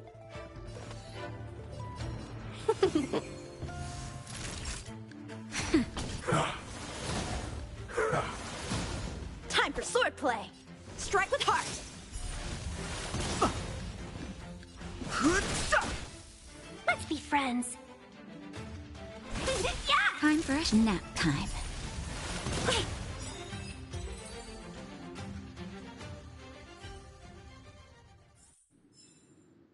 Time for swordplay. Strike with heart. Let's be friends. Time for a nap time.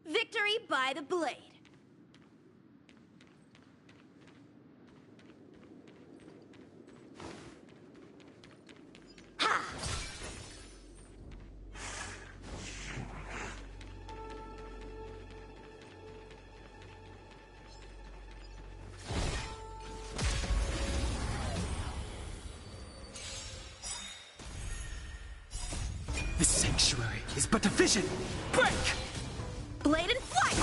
Victory by the blade. Ha! This sanctuary is but a vision. Break! Blade and flight!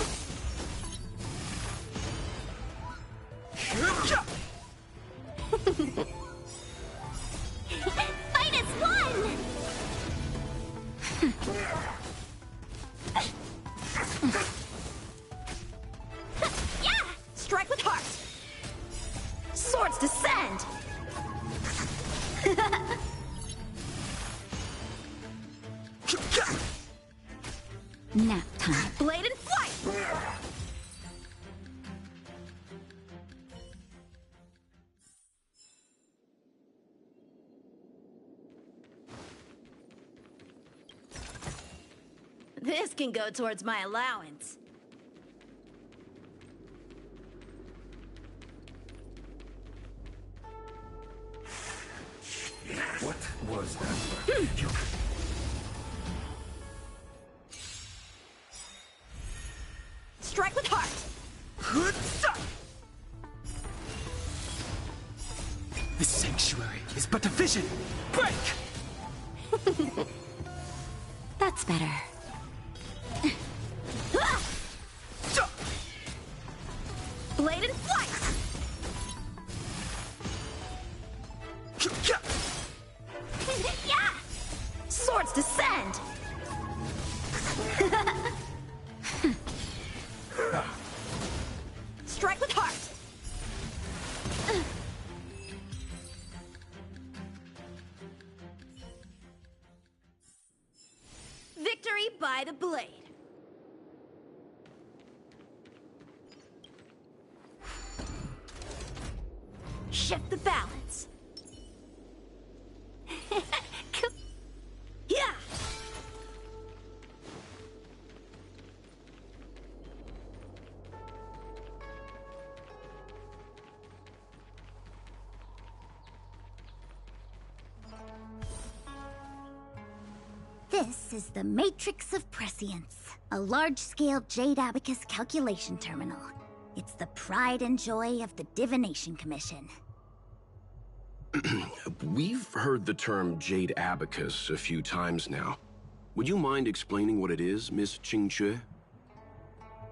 Swords descend! Nap time. Blade in flight! This can go towards my allowance. What was that? Strike with heart! The sanctuary is but a vision! Break! That's better. Blade in flight! Yeah! Swords descend! Strike with heart! Victory by the blade. Shift the balance. Yeah! This is the Matrix of Prescience, a large-scale Jade Abacus calculation terminal. It's the pride and joy of the Divination Commission. We've heard the term Jade Abacus a few times now. Would you mind explaining what it is, Miss Qingque?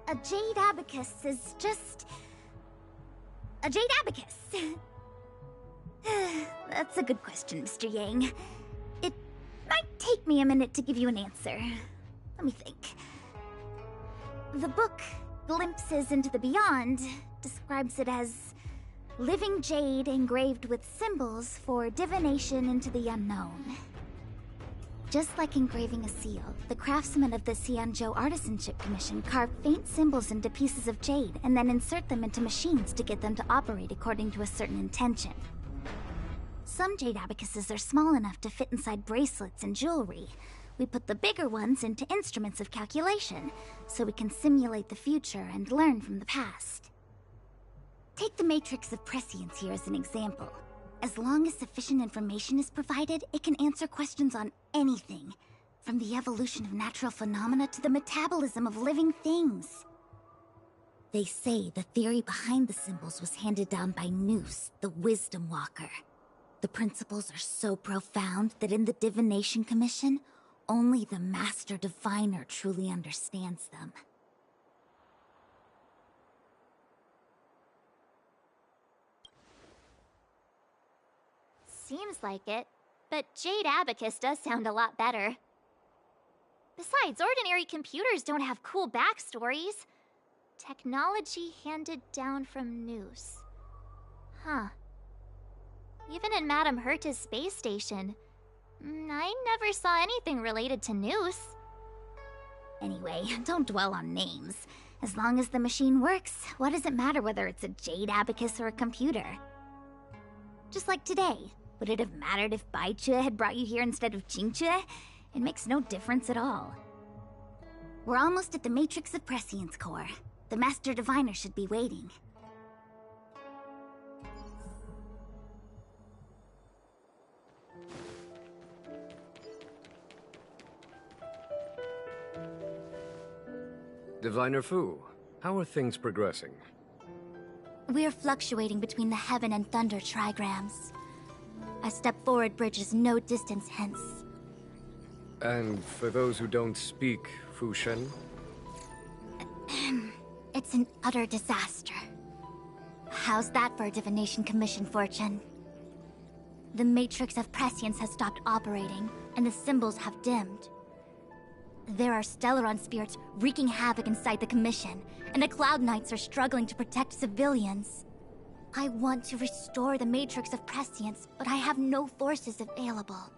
A Jade Abacus is just... a Jade Abacus. That's a good question, Mr. Yang. It might take me a minute to give you an answer. Let me think. The book, Glimpses into the Beyond, describes it as living jade engraved with symbols for divination into the unknown. Just like engraving a seal, the craftsmen of the Xianzhou Artisanship Commission carve faint symbols into pieces of jade and then insert them into machines to get them to operate according to a certain intention. Some jade abacuses are small enough to fit inside bracelets and jewelry. We put the bigger ones into instruments of calculation, so we can simulate the future and learn from the past. Take the Matrix of Prescience here as an example. As long as sufficient information is provided, it can answer questions on anything, from the evolution of natural phenomena to the metabolism of living things. They say the theory behind the symbols was handed down by Noose, the Wisdom Walker. The principles are so profound that in the Divination Commission, only the Master Diviner truly understands them. Seems like it, but Jade Abacus does sound a lot better. Besides, ordinary computers don't have cool backstories. Technology handed down from Noose. Huh. Even in Madame Herta's space station, I never saw anything related to Noose. Anyway, don't dwell on names. As long as the machine works, what does it matter whether it's a Jade Abacus or a computer? Just like today. Would it have mattered if Baichue had brought you here instead of Qingque? It makes no difference at all. We're almost at the Matrix of Prescience core. The Master Diviner should be waiting. Diviner Fu, how are things progressing? We're fluctuating between the Heaven and Thunder trigrams. A step forward bridges no distance hence. And for those who don't speak Fushen? It's an utter disaster. How's that for a Divination Commission fortune? The Matrix of Prescience has stopped operating, and the symbols have dimmed. There are Stellaron spirits wreaking havoc inside the Commission, and the Cloud Knights are struggling to protect civilians. I want to restore the matrix of prescience, but I have no forces available.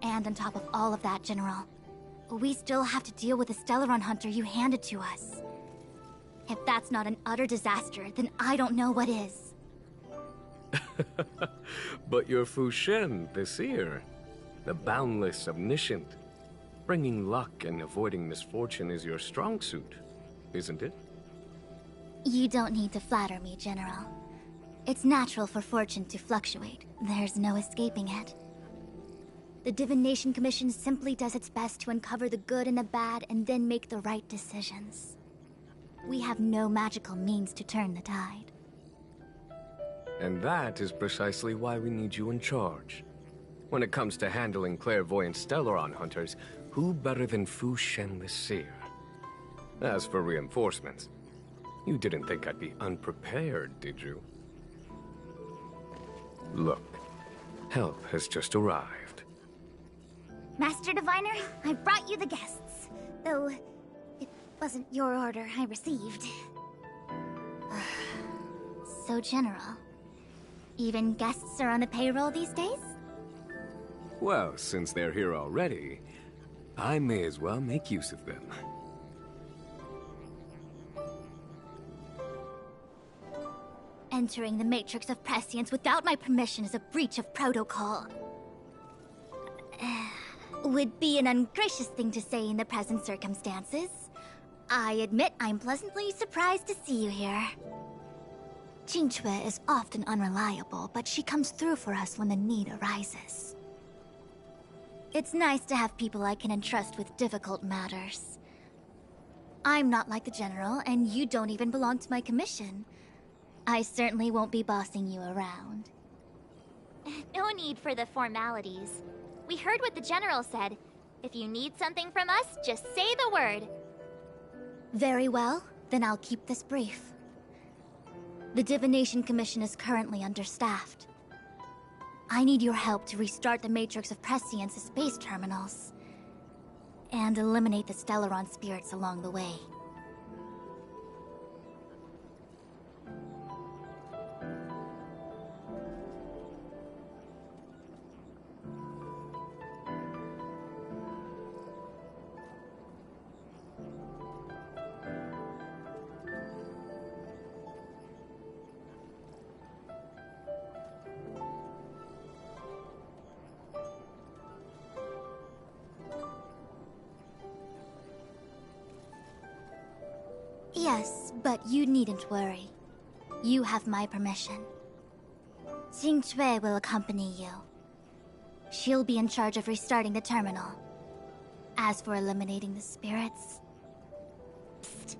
And on top of all of that, General, we still have to deal with the Stellaron hunter you handed to us. If that's not an utter disaster, then I don't know what is. But you're Fu Shen, the seer. The boundless, omniscient. Bringing luck and avoiding misfortune is your strong suit, isn't it? You don't need to flatter me, General. It's natural for fortune to fluctuate. There's no escaping it. The Divination Commission simply does its best to uncover the good and the bad and then make the right decisions. We have no magical means to turn the tide. And that is precisely why we need you in charge. When it comes to handling clairvoyant Stellaron hunters, who better than Fu Shen the Seer? As for reinforcements, you didn't think I'd be unprepared, did you? Look, help has just arrived. Master Diviner, I brought you the guests. Though, it wasn't your order I received. So, General, even guests are on the payroll these days? Well, since they're here already, I may as well make use of them. Entering the Matrix of Prescience without my permission is a breach of protocol. Would be an ungracious thing to say in the present circumstances. I admit I'm pleasantly surprised to see you here. Qingque is often unreliable, but she comes through for us when the need arises. It's nice to have people I can entrust with difficult matters. I'm not like the General, and you don't even belong to my commission. I certainly won't be bossing you around. No need for the formalities. We heard what the General said. If you need something from us, just say the word. Very well, then I'll keep this brief. The Divination Commission is currently understaffed. I need your help to restart the Matrix of Prescience's space terminals. And eliminate the Stellaron spirits along the way. Yes, but you needn't worry. You have my permission. Qingque will accompany you. She'll be in charge of restarting the terminal. As for eliminating the spirits... Psst.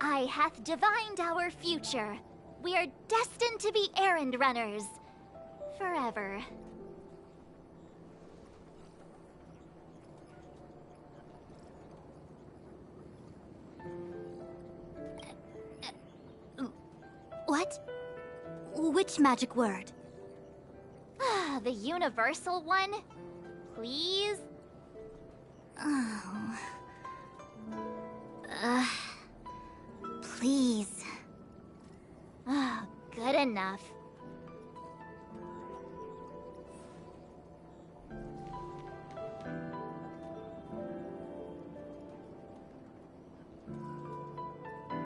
I hath divined our future. We are destined to be errand runners. Forever. What? Which magic word? The universal one? Please? Oh. Please. Good enough.